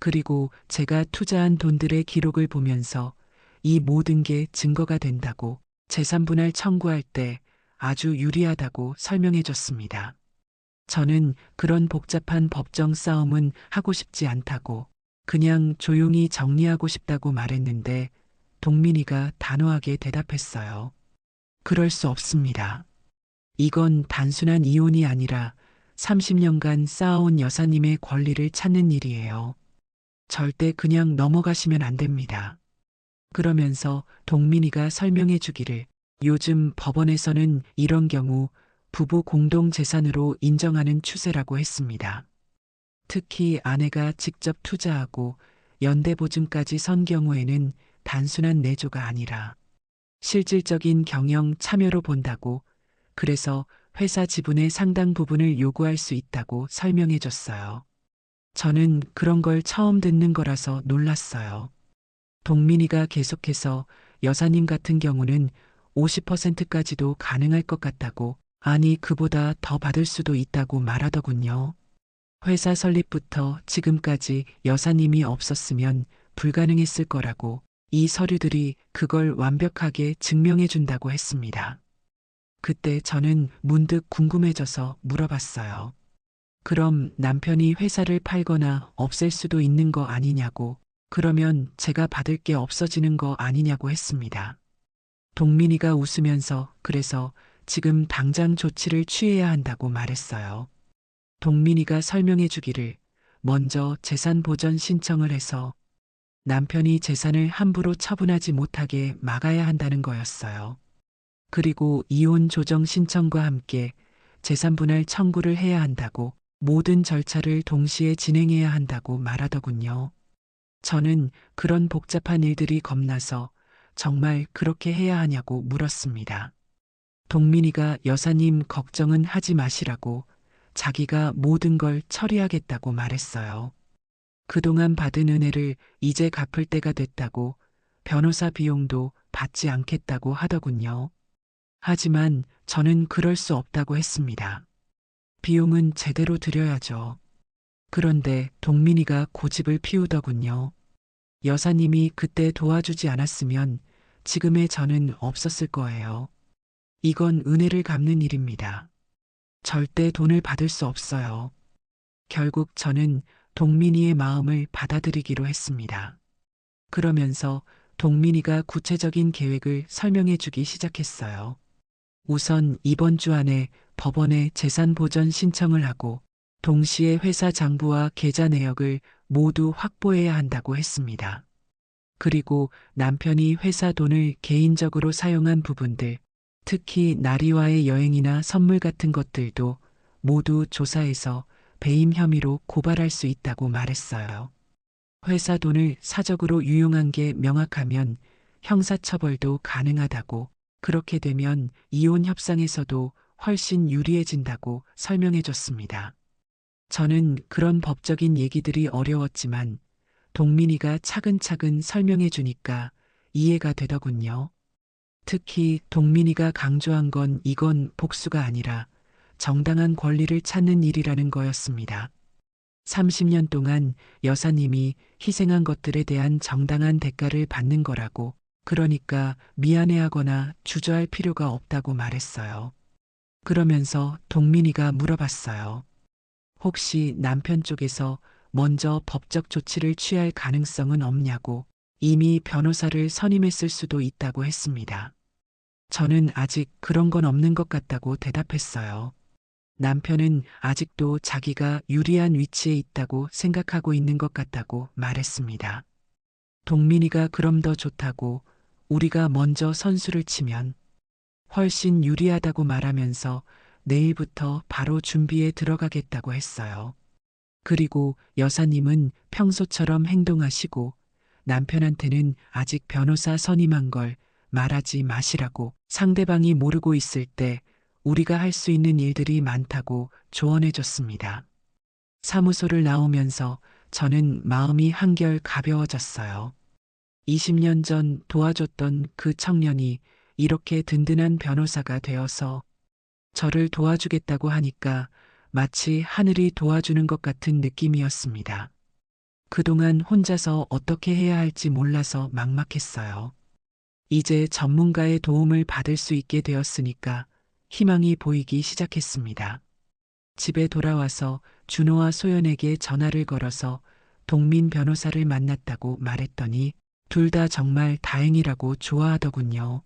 그리고 제가 투자한 돈들의 기록을 보면서 이 모든 게 증거가 된다고 재산분할 청구할 때 아주 유리하다고 설명해 줬습니다. 저는 그런 복잡한 법정 싸움은 하고 싶지 않다고 그냥 조용히 정리하고 싶다고 말했는데 동민이가 단호하게 대답했어요. 그럴 수 없습니다. 이건 단순한 이혼이 아니라 30년간 쌓아온 여사님의 권리를 찾는 일이에요. 절대 그냥 넘어가시면 안 됩니다. 그러면서 동민이가 설명해 주기를 요즘 법원에서는 이런 경우 부부 공동 재산으로 인정하는 추세라고 했습니다. 특히 아내가 직접 투자하고 연대보증까지 선 경우에는 단순한 내조가 아니라 실질적인 경영 참여로 본다고 그래서 회사 지분의 상당 부분을 요구할 수 있다고 설명해 줬어요. 저는 그런 걸 처음 듣는 거라서 놀랐어요. 동민이가 계속해서 여사님 같은 경우는 50%까지도 가능할 것 같다고 아니 그보다 더 받을 수도 있다고 말하더군요. 회사 설립부터 지금까지 여사님이 없었으면 불가능했을 거라고 이 서류들이 그걸 완벽하게 증명해 준다고 했습니다. 그때 저는 문득 궁금해져서 물어봤어요. 그럼 남편이 회사를 팔거나 없앨 수도 있는 거 아니냐고, 그러면 제가 받을 게 없어지는 거 아니냐고 했습니다. 동민이가 웃으면서 그래서 지금 당장 조치를 취해야 한다고 말했어요. 동민이가 설명해 주기를 먼저 재산 보전 신청을 해서 남편이 재산을 함부로 처분하지 못하게 막아야 한다는 거였어요. 그리고 이혼 조정 신청과 함께 재산 분할 청구를 해야 한다고 모든 절차를 동시에 진행해야 한다고 말하더군요. 저는 그런 복잡한 일들이 겁나서 정말 그렇게 해야 하냐고 물었습니다. 동민이가 여사님 걱정은 하지 마시라고 자기가 모든 걸 처리하겠다고 말했어요. 그동안 받은 은혜를 이제 갚을 때가 됐다고 변호사 비용도 받지 않겠다고 하더군요. 하지만 저는 그럴 수 없다고 했습니다. 비용은 제대로 드려야죠. 그런데 동민이가 고집을 피우더군요. 여사님이 그때 도와주지 않았으면 지금의 저는 없었을 거예요. 이건 은혜를 갚는 일입니다. 절대 돈을 받을 수 없어요. 결국 저는 동민이의 마음을 받아들이기로 했습니다. 그러면서 동민이가 구체적인 계획을 설명해 주기 시작했어요. 우선 이번 주 안에 법원에 재산 보전 신청을 하고 동시에 회사 장부와 계좌 내역을 모두 확보해야 한다고 했습니다. 그리고 남편이 회사 돈을 개인적으로 사용한 부분들, 특히 나리와의 여행이나 선물 같은 것들도 모두 조사해서 배임 혐의로 고발할 수 있다고 말했어요. 회사 돈을 사적으로 유용한 게 명확하면 형사처벌도 가능하다고, 그렇게 되면 이혼 협상에서도 훨씬 유리해진다고 설명해 줬습니다. 저는 그런 법적인 얘기들이 어려웠지만 동민이가 차근차근 설명해 주니까 이해가 되더군요. 특히 동민이가 강조한 건 이건 복수가 아니라 정당한 권리를 찾는 일이라는 거였습니다. 30년 동안 여사님이 희생한 것들에 대한 정당한 대가를 받는 거라고, 그러니까 미안해하거나 주저할 필요가 없다고 말했어요. 그러면서 동민이가 물어봤어요. 혹시 남편 쪽에서 먼저 법적 조치를 취할 가능성은 없냐고. 이미 변호사를 선임했을 수도 있다고 했습니다. 저는 아직 그런 건 없는 것 같다고 대답했어요. 남편은 아직도 자기가 유리한 위치에 있다고 생각하고 있는 것 같다고 말했습니다. 동민이가 그럼 더 좋다고, 우리가 먼저 선수를 치면 훨씬 유리하다고 말하면서 내일부터 바로 준비에 들어가겠다고 했어요. 그리고 여사님은 평소처럼 행동하시고 남편한테는 아직 변호사 선임한 걸 말하지 마시라고, 상대방이 모르고 있을 때 우리가 할 수 있는 일들이 많다고 조언해 줬습니다. 사무소를 나오면서 저는 마음이 한결 가벼워졌어요. 20년 전 도와줬던 그 청년이 이렇게 든든한 변호사가 되어서 저를 도와주겠다고 하니까 마치 하늘이 도와주는 것 같은 느낌이었습니다. 그동안 혼자서 어떻게 해야 할지 몰라서 막막했어요. 이제 전문가의 도움을 받을 수 있게 되었으니까 희망이 보이기 시작했습니다. 집에 돌아와서 준호와 소연에게 전화를 걸어서 동민 변호사를 만났다고 말했더니 둘 다 정말 다행이라고 좋아하더군요.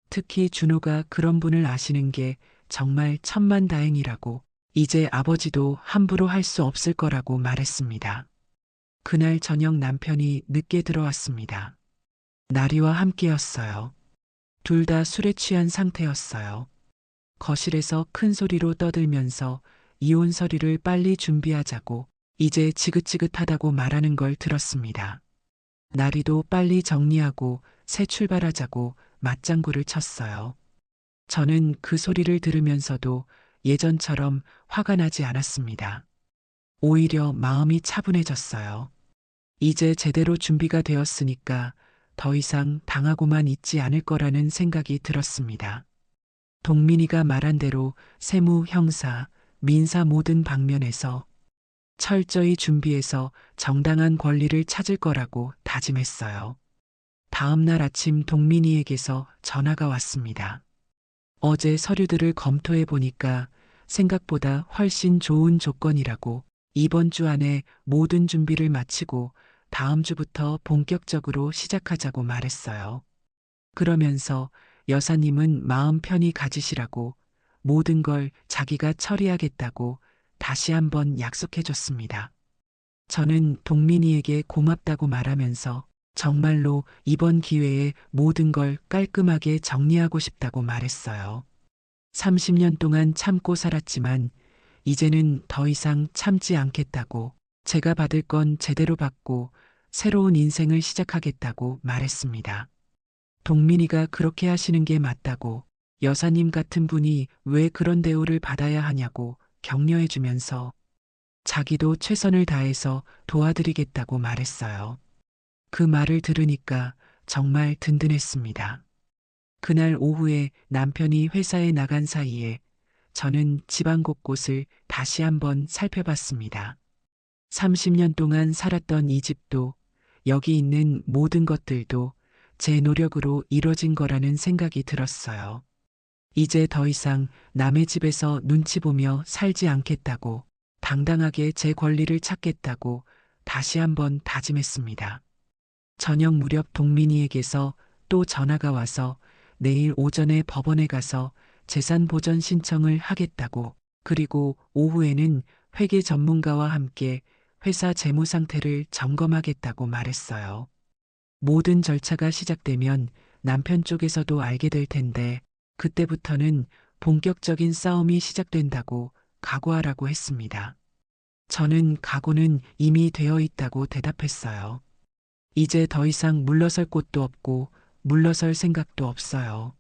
특히 준호가 그런 분을 아시는 게 정말 천만다행이라고, 이제 아버지도 함부로 할 수 없을 거라고 말했습니다. 그날 저녁 남편이 늦게 들어왔습니다. 나리와 함께였어요. 둘 다 술에 취한 상태였어요. 거실에서 큰 소리로 떠들면서 이혼 서류를 빨리 준비하자고, 이제 지긋지긋하다고 말하는 걸 들었습니다. 나리도 빨리 정리하고 새 출발하자고 맞장구를 쳤어요. 저는 그 소리를 들으면서도 예전처럼 화가 나지 않았습니다. 오히려 마음이 차분해졌어요. 이제 제대로 준비가 되었으니까 더 이상 당하고만 있지 않을 거라는 생각이 들었습니다. 동민이가 말한 대로 세무, 형사, 민사 모든 방면에서 철저히 준비해서 정당한 권리를 찾을 거라고 다짐했어요. 다음 날 아침 동민이에게서 전화가 왔습니다. 어제 서류들을 검토해 보니까 생각보다 훨씬 좋은 조건이라고, 이번 주 안에 모든 준비를 마치고 다음 주부터 본격적으로 시작하자고 말했어요. 그러면서 여사님은 마음 편히 가지시라고, 모든 걸 자기가 처리하겠다고 다시 한번 약속해 줬습니다. 저는 동민이에게 고맙다고 말하면서 정말로 이번 기회에 모든 걸 깔끔하게 정리하고 싶다고 말했어요. 30년 동안 참고 살았지만 이제는 더 이상 참지 않겠다고, 제가 받을 건 제대로 받고 새로운 인생을 시작하겠다고 말했습니다. 동민이가 그렇게 하시는 게 맞다고, 여사님 같은 분이 왜 그런 대우를 받아야 하냐고 격려해 주면서 자기도 최선을 다해서 도와드리겠다고 말했어요. 그 말을 들으니까 정말 든든했습니다. 그날 오후에 남편이 회사에 나간 사이에 저는 집안 곳곳을 다시 한번 살펴봤습니다. 30년 동안 살았던 이 집도, 여기 있는 모든 것들도 제 노력으로 이뤄진 거라는 생각이 들었어요. 이제 더 이상 남의 집에서 눈치 보며 살지 않겠다고, 당당하게 제 권리를 찾겠다고 다시 한번 다짐했습니다. 저녁 무렵 동민이에게서 또 전화가 와서 내일 오전에 법원에 가서 재산 보전 신청을 하겠다고, 그리고 오후에는 회계 전문가와 함께 회사 재무 상태를 점검하겠다고 말했어요. 모든 절차가 시작되면 남편 쪽에서도 알게 될 텐데 그때부터는 본격적인 싸움이 시작된다고 각오하라고 했습니다. 저는 각오는 이미 되어 있다고 대답했어요. 이제 더 이상 물러설 곳도 없고 물러설 생각도 없어요.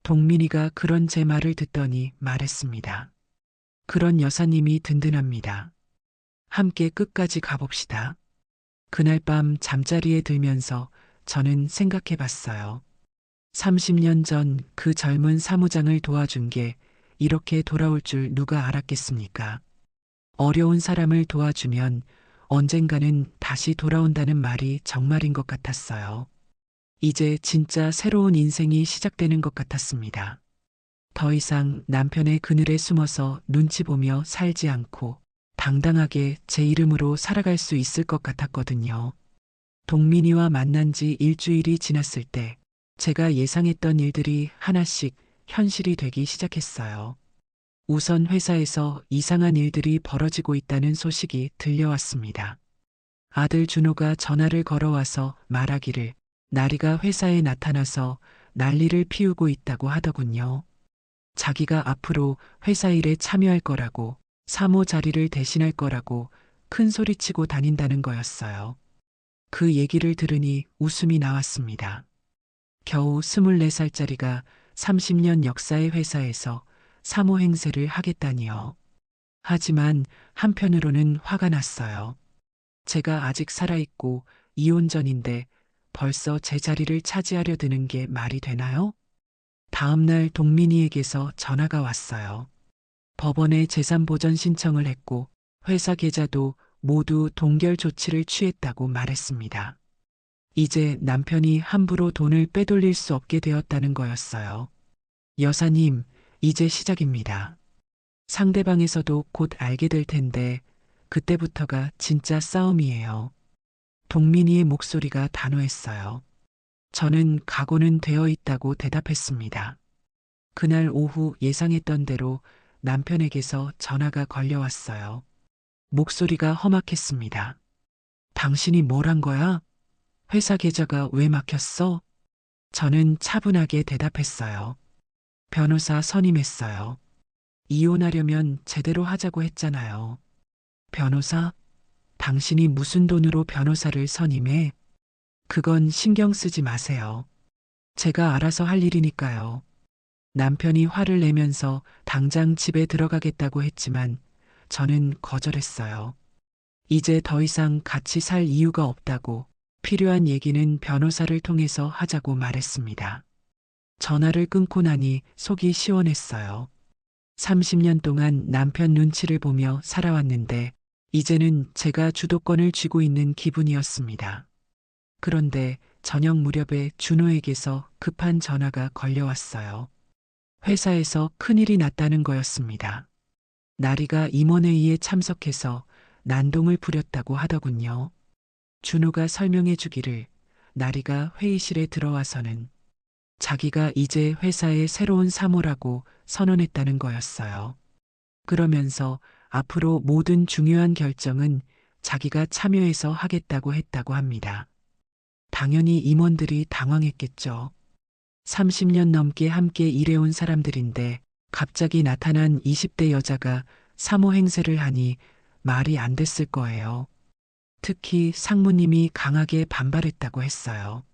동민이가 그런 제 말을 듣더니 말했습니다. 그런 여사님이 든든합니다. 함께 끝까지 가봅시다. 그날 밤 잠자리에 들면서 저는 생각해 봤어요. 30년 전 그 젊은 사무장을 도와준 게 이렇게 돌아올 줄 누가 알았겠습니까? 어려운 사람을 도와주면 언젠가는 다시 돌아온다는 말이 정말인 것 같았어요. 이제 진짜 새로운 인생이 시작되는 것 같았습니다. 더 이상 남편의 그늘에 숨어서 눈치 보며 살지 않고 당당하게 제 이름으로 살아갈 수 있을 것 같았거든요. 동민이와 만난 지 일주일이 지났을 때 제가 예상했던 일들이 하나씩 현실이 되기 시작했어요. 우선 회사에서 이상한 일들이 벌어지고 있다는 소식이 들려왔습니다. 아들 준호가 전화를 걸어와서 말하기를 나리가 회사에 나타나서 난리를 피우고 있다고 하더군요. 자기가 앞으로 회사 일에 참여할 거라고, 사모 자리를 대신할 거라고 큰 소리치고 다닌다는 거였어요. 그 얘기를 들으니 웃음이 나왔습니다. 겨우 24살짜리가 30년 역사의 회사에서 사모 행세를 하겠다니요. 하지만 한편으로는 화가 났어요. 제가 아직 살아있고 이혼 전인데 벌써 제 자리를 차지하려 드는 게 말이 되나요? 다음 날 동민이에게서 전화가 왔어요. 법원에 재산 보전 신청을 했고 회사 계좌도 모두 동결 조치를 취했다고 말했습니다. 이제 남편이 함부로 돈을 빼돌릴 수 없게 되었다는 거였어요. 여사님, 이제 시작입니다. 상대방에서도 곧 알게 될 텐데 그때부터가 진짜 싸움이에요. 동민이의 목소리가 단호했어요. 저는 각오는 되어 있다고 대답했습니다. 그날 오후 예상했던 대로 남편에게서 전화가 걸려왔어요. 목소리가 험악했습니다. 당신이 뭘 한 거야? 회사 계좌가 왜 막혔어? 저는 차분하게 대답했어요. 변호사 선임했어요. 이혼하려면 제대로 하자고 했잖아요. 변호사? 당신이 무슨 돈으로 변호사를 선임해? 그건 신경 쓰지 마세요. 제가 알아서 할 일이니까요. 남편이 화를 내면서 당장 집에 들어가겠다고 했지만 저는 거절했어요. 이제 더 이상 같이 살 이유가 없다고 필요한 얘기는 변호사를 통해서 하자고 말했습니다. 전화를 끊고 나니 속이 시원했어요. 30년 동안 남편 눈치를 보며 살아왔는데 이제는 제가 주도권을 쥐고 있는 기분이었습니다. 그런데 저녁 무렵에 준호에게서 급한 전화가 걸려왔어요. 회사에서 큰일이 났다는 거였습니다. 나리가 임원회의에 참석해서 난동을 부렸다고 하더군요. 준호가 설명해 주기를 나리가 회의실에 들어와서는 자기가 이제 회사의 새로운 사모라고 선언했다는 거였어요. 그러면서 앞으로 모든 중요한 결정은 자기가 참여해서 하겠다고 했다고 합니다. 당연히 임원들이 당황했겠죠. 30년 넘게 함께 일해온 사람들인데 갑자기 나타난 20대 여자가 사모 행세를 하니 말이 안 됐을 거예요. 특히 상무님이 강하게 반발했다고 했어요.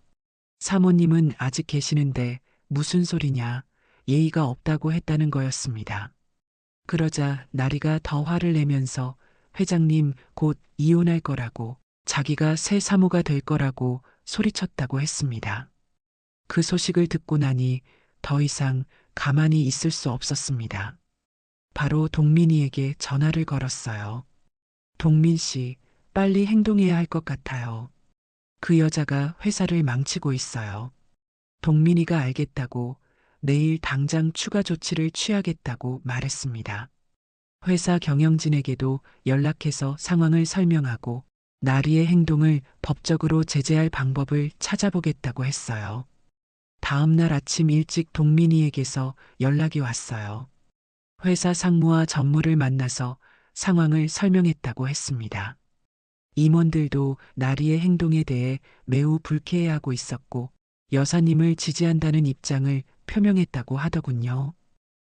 사모님은 아직 계시는데 무슨 소리냐, 예의가 없다고 했다는 거였습니다. 그러자 나리가 더 화를 내면서 회장님 곧 이혼할 거라고 자기가 새 사모가 될 거라고 소리쳤다고 했습니다. 그 소식을 듣고 나니 더 이상 가만히 있을 수 없었습니다. 바로 동민이에게 전화를 걸었어요. 동민 씨, 빨리 행동해야 할 것 같아요. 그 여자가 회사를 망치고 있어요. 동민이가 알겠다고 내일 당장 추가 조치를 취하겠다고 말했습니다. 회사 경영진에게도 연락해서 상황을 설명하고 나리의 행동을 법적으로 제재할 방법을 찾아보겠다고 했어요. 다음 날 아침 일찍 동민이에게서 연락이 왔어요. 회사 상무와 전무를 만나서 상황을 설명했다고 했습니다. 임원들도 나리의 행동에 대해 매우 불쾌해하고 있었고 여사님을 지지한다는 입장을 표명했다고 하더군요.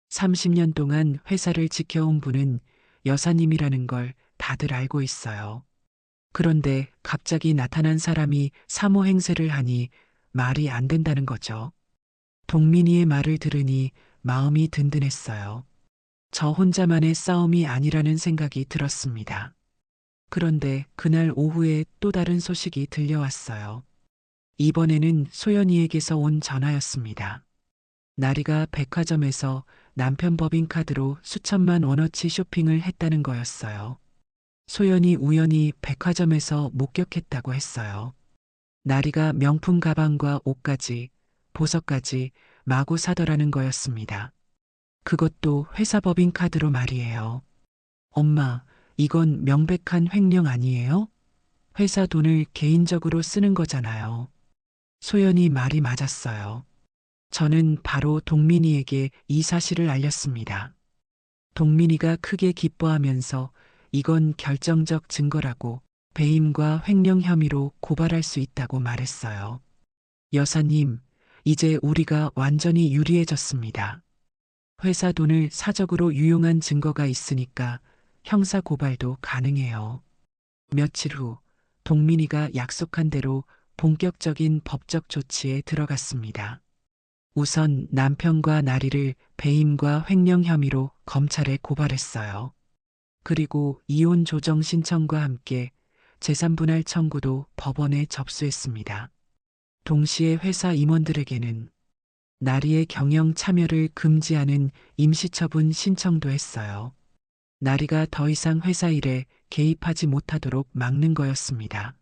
30년 동안 회사를 지켜온 분은 여사님이라는 걸 다들 알고 있어요. 그런데 갑자기 나타난 사람이 사모 행세를 하니 말이 안 된다는 거죠. 동민이의 말을 들으니 마음이 든든했어요. 저 혼자만의 싸움이 아니라는 생각이 들었습니다. 그런데 그날 오후에 또 다른 소식이 들려왔어요. 이번에는 소연이에게서 온 전화였습니다. 나리가 백화점에서 남편 법인카드로 수천만 원어치 쇼핑을 했다는 거였어요. 소연이 우연히 백화점에서 목격했다고 했어요. 나리가 명품 가방과 옷까지, 보석까지 마구 사더라는 거였습니다. 그것도 회사 법인카드로 말이에요. 엄마, 이건 명백한 횡령 아니에요? 회사 돈을 개인적으로 쓰는 거잖아요. 소연이 말이 맞았어요. 저는 바로 동민이에게 이 사실을 알렸습니다. 동민이가 크게 기뻐하면서 이건 결정적 증거라고 배임과 횡령 혐의로 고발할 수 있다고 말했어요. 여사님, 이제 우리가 완전히 유리해졌습니다. 회사 돈을 사적으로 유용한 증거가 있으니까 형사 고발도 가능해요. 며칠 후 동민이가 약속한 대로 본격적인 법적 조치에 들어갔습니다. 우선 남편과 나리를 배임과 횡령 혐의로 검찰에 고발했어요. 그리고 이혼 조정 신청과 함께 재산분할 청구도 법원에 접수했습니다. 동시에 회사 임원들에게는 나리의 경영 참여를 금지하는 임시처분 신청도 했어요. 나리가 더 이상 회사 일에 개입하지 못하도록 막는 거였습니다.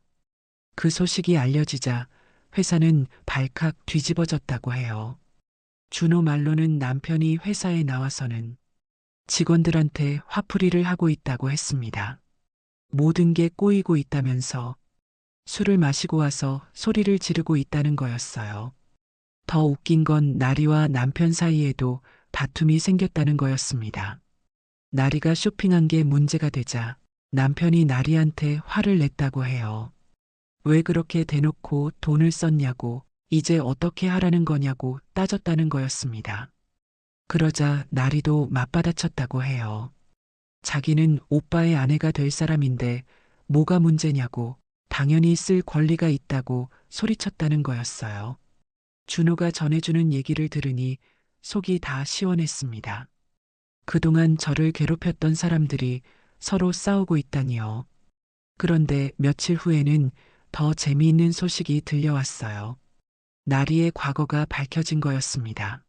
그 소식이 알려지자 회사는 발칵 뒤집어졌다고 해요. 준호 말로는 남편이 회사에 나와서는 직원들한테 화풀이를 하고 있다고 했습니다. 모든 게 꼬이고 있다면서 술을 마시고 와서 소리를 지르고 있다는 거였어요. 더 웃긴 건 나리와 남편 사이에도 다툼이 생겼다는 거였습니다. 나리가 쇼핑한 게 문제가 되자 남편이 나리한테 화를 냈다고 해요. 왜 그렇게 대놓고 돈을 썼냐고, 이제 어떻게 하라는 거냐고 따졌다는 거였습니다. 그러자 나리도 맞받아쳤다고 해요. 자기는 오빠의 아내가 될 사람인데 뭐가 문제냐고, 당연히 쓸 권리가 있다고 소리쳤다는 거였어요. 준호가 전해주는 얘기를 들으니 속이 다 시원했습니다. 그동안 저를 괴롭혔던 사람들이 서로 싸우고 있다니요. 그런데 며칠 후에는 더 재미있는 소식이 들려왔어요. 나리의 과거가 밝혀진 거였습니다.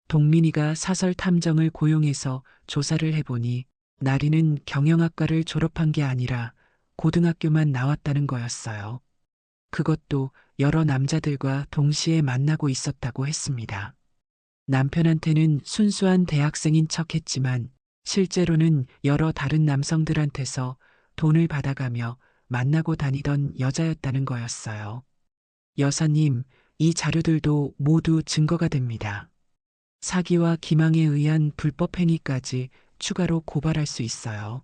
동민이가 사설 탐정을 고용해서 조사를 해보니 나리는 경영학과를 졸업한 게 아니라 고등학교만 나왔다는 거였어요. 그것도 여러 남자들과 동시에 만나고 있었다고 했습니다. 남편한테는 순수한 대학생인 척 했지만 실제로는 여러 다른 남성들한테서 돈을 받아가며 만나고 다니던 여자였다는 거였어요. 여사님, 이 자료들도 모두 증거가 됩니다. 사기와 기망에 의한 불법 행위까지 추가로 고발할 수 있어요.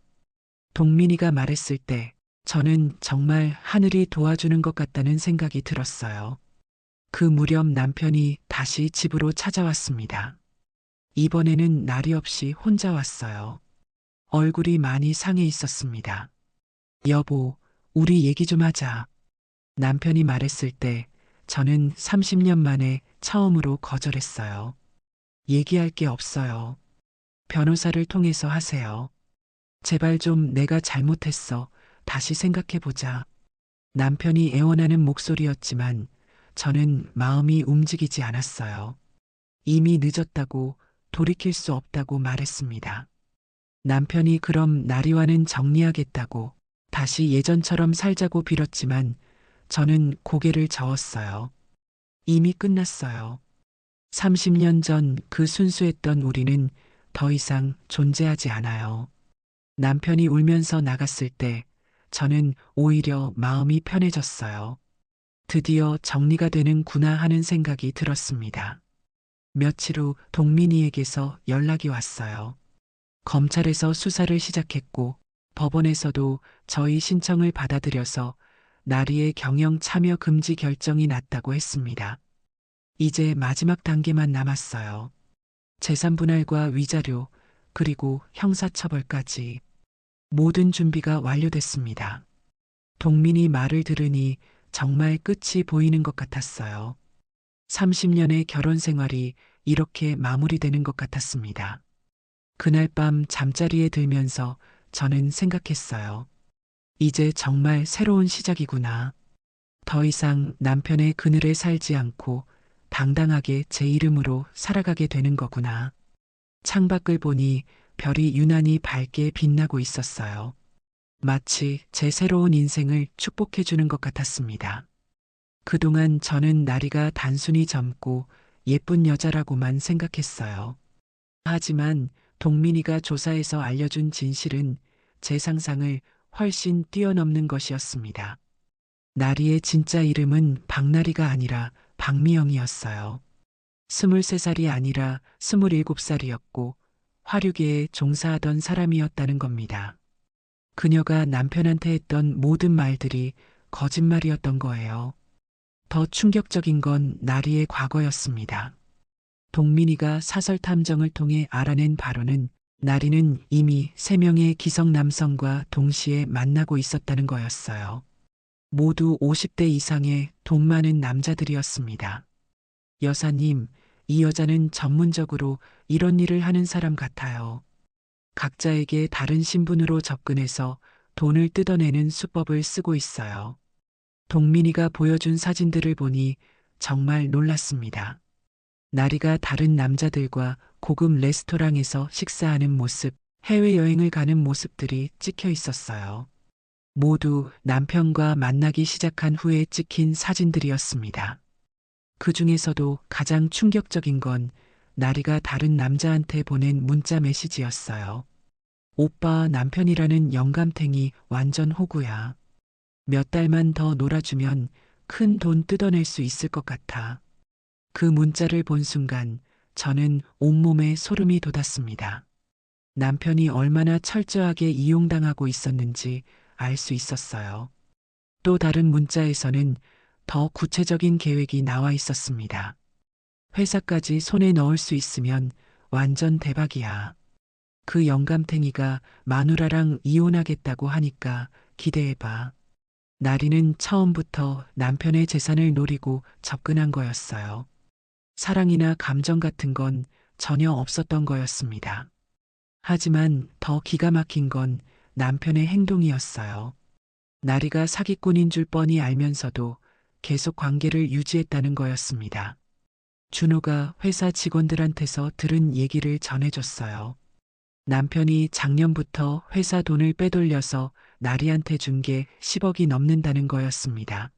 동민이가 말했을 때 저는 정말 하늘이 도와주는 것 같다는 생각이 들었어요. 그 무렵 남편이 다시 집으로 찾아왔습니다. 이번에는 날이 없이 혼자 왔어요. 얼굴이 많이 상해 있었습니다. 여보, 우리 얘기 좀 하자. 남편이 말했을 때 저는 30년 만에 처음으로 거절했어요. 얘기할 게 없어요. 변호사를 통해서 하세요. 제발 좀 내가 잘못했어. 다시 생각해보자. 남편이 애원하는 목소리였지만 저는 마음이 움직이지 않았어요. 이미 늦었다고, 돌이킬 수 없다고 말했습니다. 남편이 그럼 나리와는 정리하겠다고 다시 예전처럼 살자고 빌었지만 저는 고개를 저었어요. 이미 끝났어요. 30년 전 그 순수했던 우리는 더 이상 존재하지 않아요. 남편이 울면서 나갔을 때 저는 오히려 마음이 편해졌어요. 드디어 정리가 되는구나 하는 생각이 들었습니다. 며칠 후 동민이에게서 연락이 왔어요. 검찰에서 수사를 시작했고 법원에서도 저희 신청을 받아들여서 나리의 경영 참여 금지 결정이 났다고 했습니다. 이제 마지막 단계만 남았어요. 재산 분할과 위자료, 그리고 형사처벌까지 모든 준비가 완료됐습니다. 동민이 말을 들으니 정말 끝이 보이는 것 같았어요. 30년의 결혼 생활이 이렇게 마무리되는 것 같았습니다. 그날 밤 잠자리에 들면서 저는 생각했어요. 이제 정말 새로운 시작이구나. 더 이상 남편의 그늘에 살지 않고 당당하게 제 이름으로 살아가게 되는 거구나. 창밖을 보니 별이 유난히 밝게 빛나고 있었어요. 마치 제 새로운 인생을 축복해주는 것 같았습니다. 그동안 저는 나리가 단순히 젊고 예쁜 여자라고만 생각했어요. 하지만 동민이가 조사에서 알려준 진실은 제 상상을 훨씬 뛰어넘는 것이었습니다. 나리의 진짜 이름은 박나리가 아니라 박미영이었어요. 23살이 아니라 27살이었고 화류계에 종사하던 사람이었다는 겁니다. 그녀가 남편한테 했던 모든 말들이 거짓말이었던 거예요. 더 충격적인 건 나리의 과거였습니다. 동민이가 사설 탐정을 통해 알아낸 바로는 나리는 이미 3명의 기성 남성과 동시에 만나고 있었다는 거였어요. 모두 50대 이상의 돈 많은 남자들이었습니다. 여사님, 이 여자는 전문적으로 이런 일을 하는 사람 같아요. 각자에게 다른 신분으로 접근해서 돈을 뜯어내는 수법을 쓰고 있어요. 동민이가 보여준 사진들을 보니 정말 놀랐습니다. 나리가 다른 남자들과 고급 레스토랑에서 식사하는 모습, 해외여행을 가는 모습들이 찍혀 있었어요. 모두 남편과 만나기 시작한 후에 찍힌 사진들이었습니다. 그 중에서도 가장 충격적인 건 나리가 다른 남자한테 보낸 문자 메시지였어요. 오빠 남편이라는 영감탱이 완전 호구야. 몇 달만 더 놀아주면 큰 돈 뜯어낼 수 있을 것 같아. 그 문자를 본 순간 저는 온몸에 소름이 돋았습니다. 남편이 얼마나 철저하게 이용당하고 있었는지 알 수 있었어요. 또 다른 문자에서는 더 구체적인 계획이 나와 있었습니다. 회사까지 손에 넣을 수 있으면 완전 대박이야. 그 영감탱이가 마누라랑 이혼하겠다고 하니까 기대해봐. 나리는 처음부터 남편의 재산을 노리고 접근한 거였어요. 사랑이나 감정 같은 건 전혀 없었던 거였습니다. 하지만 더 기가 막힌 건 남편의 행동이었어요. 나리가 사기꾼인 줄 뻔히 알면서도 계속 관계를 유지했다는 거였습니다. 준호가 회사 직원들한테서 들은 얘기를 전해줬어요. 남편이 작년부터 회사 돈을 빼돌려서 나리한테 준 게 10억이 넘는다는 거였습니다.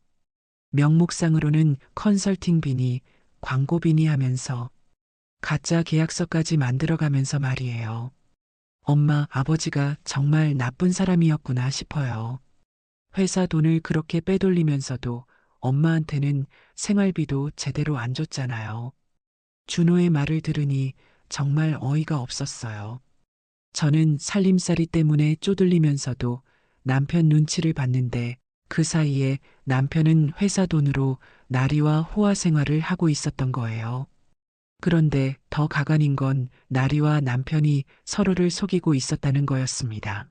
명목상으로는 컨설팅비니 광고비니 하면서 가짜 계약서까지 만들어가면서 말이에요. 엄마, 아버지가 정말 나쁜 사람이었구나 싶어요. 회사 돈을 그렇게 빼돌리면서도 엄마한테는 생활비도 제대로 안 줬잖아요. 준호의 말을 들으니 정말 어이가 없었어요. 저는 살림살이 때문에 쪼들리면서도 남편 눈치를 봤는데 그 사이에 남편은 회사 돈으로 나리와 호화 생활을 하고 있었던 거예요. 그런데 더 가관인 건 나리와 남편이 서로를 속이고 있었다는 거였습니다.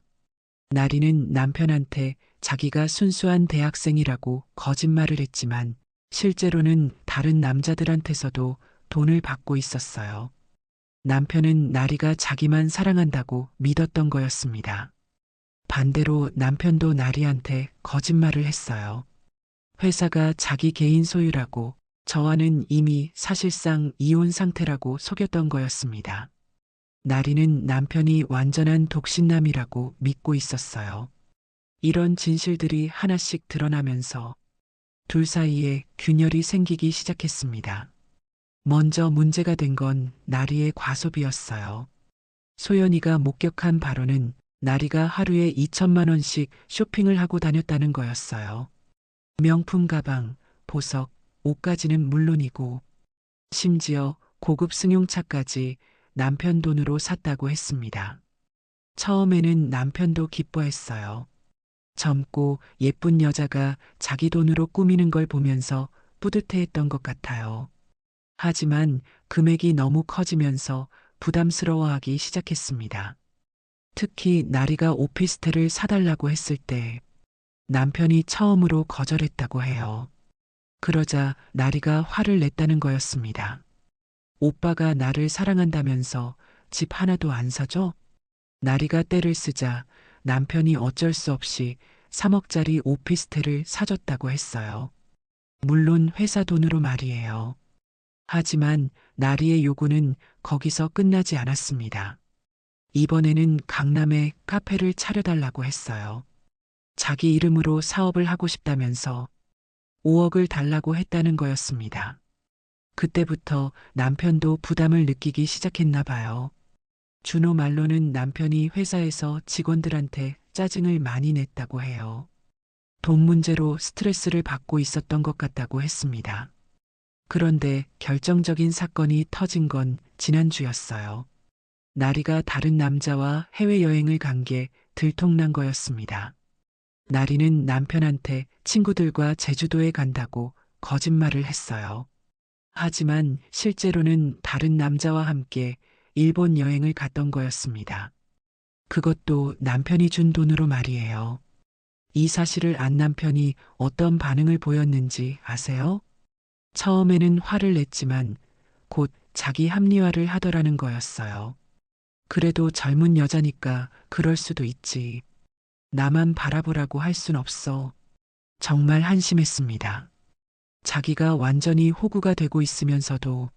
나리는 남편한테 자기가 순수한 대학생이라고 거짓말을 했지만 실제로는 다른 남자들한테서도 돈을 받고 있었어요. 남편은 나리가 자기만 사랑한다고 믿었던 거였습니다. 반대로 남편도 나리한테 거짓말을 했어요. 회사가 자기 개인 소유라고 저와는 이미 사실상 이혼 상태라고 속였던 거였습니다. 나리는 남편이 완전한 독신남이라고 믿고 있었어요. 이런 진실들이 하나씩 드러나면서 둘 사이에 균열이 생기기 시작했습니다. 먼저 문제가 된 건 나리의 과소비였어요. 소연이가 목격한 바로는 나리가 하루에 2천만 원씩 쇼핑을 하고 다녔다는 거였어요. 명품 가방, 보석, 옷까지는 물론이고 심지어 고급 승용차까지 남편 돈으로 샀다고 했습니다. 처음에는 남편도 기뻐했어요. 젊고 예쁜 여자가 자기 돈으로 꾸미는 걸 보면서 뿌듯해했던 것 같아요. 하지만 금액이 너무 커지면서 부담스러워하기 시작했습니다. 특히 나리가 오피스텔을 사달라고 했을 때 남편이 처음으로 거절했다고 해요. 그러자 나리가 화를 냈다는 거였습니다. 오빠가 나를 사랑한다면서 집 하나도 안 사줘? 나리가 떼를 쓰자 남편이 어쩔 수 없이 3억짜리 오피스텔을 사줬다고 했어요. 물론 회사 돈으로 말이에요. 하지만 나리의 요구는 거기서 끝나지 않았습니다. 이번에는 강남에 카페를 차려달라고 했어요. 자기 이름으로 사업을 하고 싶다면서 5억을 달라고 했다는 거였습니다. 그때부터 남편도 부담을 느끼기 시작했나 봐요. 준호 말로는 남편이 회사에서 직원들한테 짜증을 많이 냈다고 해요. 돈 문제로 스트레스를 받고 있었던 것 같다고 했습니다. 그런데 결정적인 사건이 터진 건 지난주였어요. 나리가 다른 남자와 해외여행을 간 게 들통난 거였습니다. 나리는 남편한테 친구들과 제주도에 간다고 거짓말을 했어요. 하지만 실제로는 다른 남자와 함께 일본 여행을 갔던 거였습니다. 그것도 남편이 준 돈으로 말이에요. 이 사실을 안 남편이 어떤 반응을 보였는지 아세요? 처음에는 화를 냈지만 곧 자기 합리화를 하더라는 거였어요. 그래도 젊은 여자니까 그럴 수도 있지. 나만 바라보라고 할 순 없어. 정말 한심했습니다. 자기가 완전히 호구가 되고 있으면서도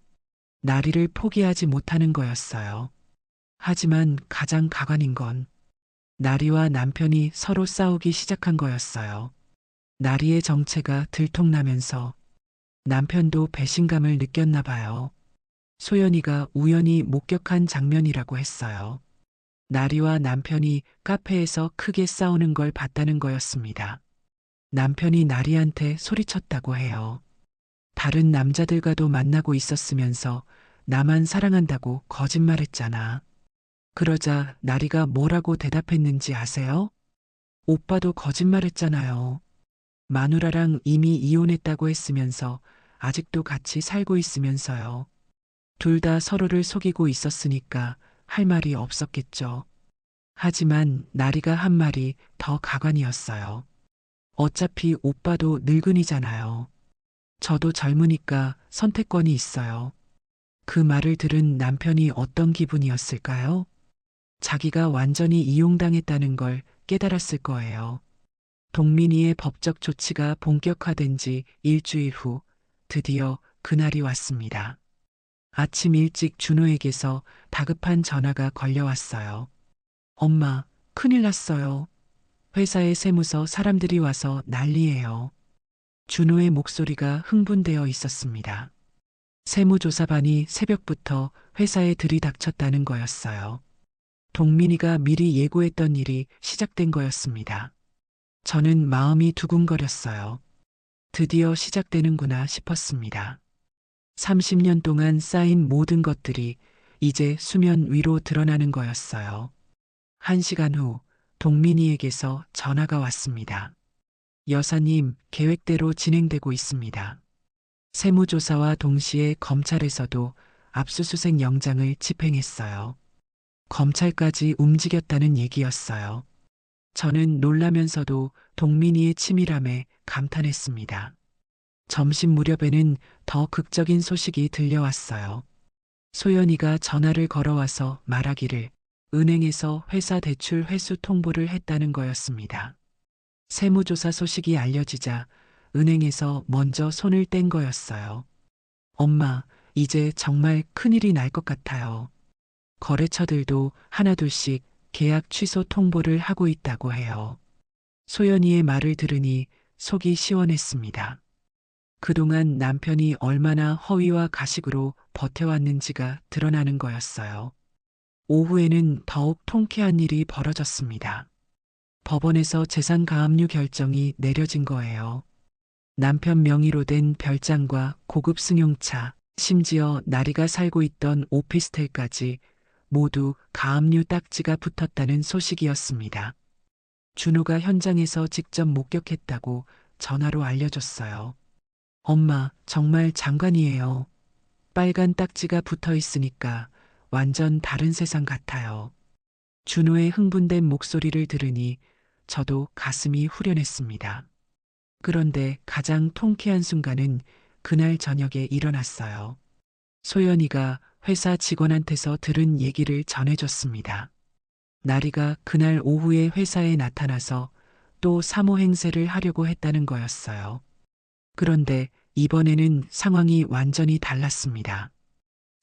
나리를 포기하지 못하는 거였어요. 하지만 가장 가관인 건 나리와 남편이 서로 싸우기 시작한 거였어요. 나리의 정체가 들통나면서 남편도 배신감을 느꼈나 봐요. 소연이가 우연히 목격한 장면이라고 했어요. 나리와 남편이 카페에서 크게 싸우는 걸 봤다는 거였습니다. 남편이 나리한테 소리쳤다고 해요. 다른 남자들과도 만나고 있었으면서 나만 사랑한다고 거짓말했잖아. 그러자 나리가 뭐라고 대답했는지 아세요? 오빠도 거짓말했잖아요. 마누라랑 이미 이혼했다고 했으면서 아직도 같이 살고 있으면서요. 둘 다 서로를 속이고 있었으니까 할 말이 없었겠죠. 하지만 나리가 한 말이 더 가관이었어요. 어차피 오빠도 늙은이잖아요. 저도 젊으니까 선택권이 있어요. 그 말을 들은 남편이 어떤 기분이었을까요? 자기가 완전히 이용당했다는 걸 깨달았을 거예요. 동민이의 법적 조치가 본격화된 지 일주일 후 드디어 그날이 왔습니다. 아침 일찍 준호에게서 다급한 전화가 걸려왔어요. 엄마, 큰일 났어요. 회사에 세무서 사람들이 와서 난리예요. 준호의 목소리가 흥분되어 있었습니다. 세무조사반이 새벽부터 회사에 들이닥쳤다는 거였어요. 동민이가 미리 예고했던 일이 시작된 거였습니다. 저는 마음이 두근거렸어요. 드디어 시작되는구나 싶었습니다. 30년 동안 쌓인 모든 것들이 이제 수면 위로 드러나는 거였어요. 1시간 후 동민이에게서 전화가 왔습니다. 여사님, 계획대로 진행되고 있습니다. 세무조사와 동시에 검찰에서도 압수수색 영장을 집행했어요. 검찰까지 움직였다는 얘기였어요. 저는 놀라면서도 동민이의 치밀함에 감탄했습니다. 점심 무렵에는 더 극적인 소식이 들려왔어요. 소연이가 전화를 걸어와서 말하기를 은행에서 회사 대출 회수 통보를 했다는 거였습니다. 세무조사 소식이 알려지자 은행에서 먼저 손을 뗀 거였어요. 엄마, 이제 정말 큰일이 날 것 같아요. 거래처들도 하나둘씩 계약 취소 통보를 하고 있다고 해요. 소연이의 말을 들으니 속이 시원했습니다. 그동안 남편이 얼마나 허위와 가식으로 버텨왔는지가 드러나는 거였어요. 오후에는 더욱 통쾌한 일이 벌어졌습니다. 법원에서 재산가압류 결정이 내려진 거예요. 남편 명의로 된 별장과 고급 승용차, 심지어 나리가 살고 있던 오피스텔까지 모두 가압류 딱지가 붙었다는 소식이었습니다. 준호가 현장에서 직접 목격했다고 전화로 알려줬어요. 엄마, 정말 장관이에요. 빨간 딱지가 붙어 있으니까 완전 다른 세상 같아요. 준호의 흥분된 목소리를 들으니 저도 가슴이 후련했습니다. 그런데 가장 통쾌한 순간은 그날 저녁에 일어났어요. 소연이가 회사 직원한테서 들은 얘기를 전해줬습니다. 나리가 그날 오후에 회사에 나타나서 또 사모 행세를 하려고 했다는 거였어요. 그런데 이번에는 상황이 완전히 달랐습니다.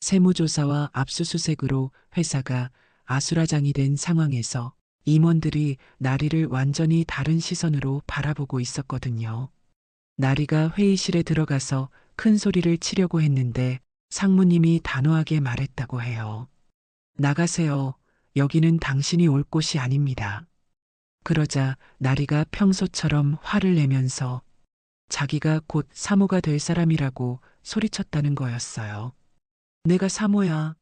세무조사와 압수수색으로 회사가 아수라장이 된 상황에서 임원들이 나리를 완전히 다른 시선으로 바라보고 있었거든요. 나리가 회의실에 들어가서 큰 소리를 치려고 했는데 상무님이 단호하게 말했다고 해요. 나가세요. 여기는 당신이 올 곳이 아닙니다. 그러자 나리가 평소처럼 화를 내면서 자기가 곧 사모가 될 사람이라고 소리쳤다는 거였어요. 내가 사모야.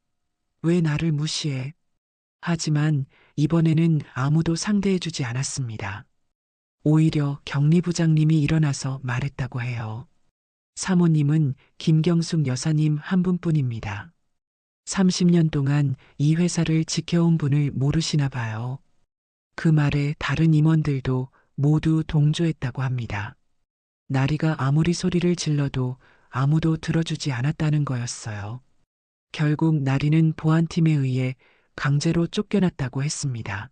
왜 나를 무시해? 하지만 이번에는 아무도 상대해주지 않았습니다. 오히려 격리부장님이 일어나서 말했다고 해요. 사모님은 김경숙 여사님 한 분뿐입니다. 30년 동안 이 회사를 지켜온 분을 모르시나 봐요. 그 말에 다른 임원들도 모두 동조했다고 합니다. 나리가 아무리 소리를 질러도 아무도 들어주지 않았다는 거였어요. 결국 나리는 보안팀에 의해 강제로 쫓겨났다고 했습니다.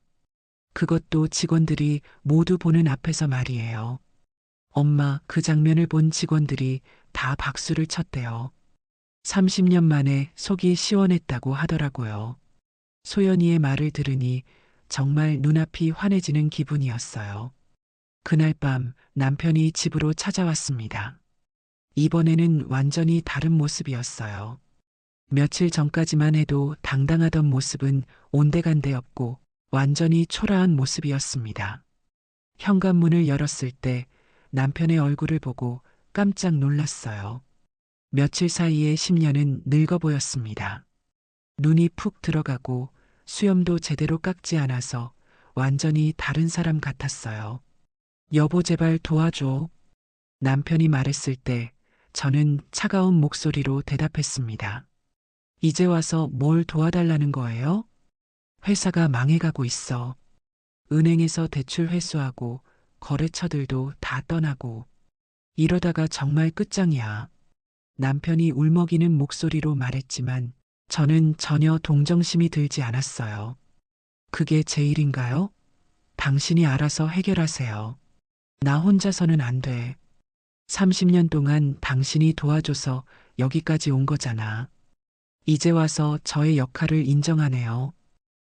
그것도 직원들이 모두 보는 앞에서 말이에요. 엄마, 그 장면을 본 직원들이 다 박수를 쳤대요. 30년 만에 속이 시원했다고 하더라고요. 소연이의 말을 들으니 정말 눈앞이 환해지는 기분이었어요. 그날 밤 남편이 집으로 찾아왔습니다. 이번에는 완전히 다른 모습이었어요. 며칠 전까지만 해도 당당하던 모습은 온데간데 없고 완전히 초라한 모습이었습니다. 현관문을 열었을 때 남편의 얼굴을 보고 깜짝 놀랐어요. 며칠 사이에 10년은 늙어 보였습니다. 눈이 푹 들어가고 수염도 제대로 깎지 않아서 완전히 다른 사람 같았어요. 여보, 제발 도와줘. 남편이 말했을 때 저는 차가운 목소리로 대답했습니다. 이제 와서 뭘 도와달라는 거예요? 회사가 망해가고 있어. 은행에서 대출 회수하고 거래처들도 다 떠나고 이러다가 정말 끝장이야. 남편이 울먹이는 목소리로 말했지만 저는 전혀 동정심이 들지 않았어요. 그게 제 일인가요? 당신이 알아서 해결하세요. 나 혼자서는 안 돼. 30년 동안 당신이 도와줘서 여기까지 온 거잖아. 이제 와서 저의 역할을 인정하네요.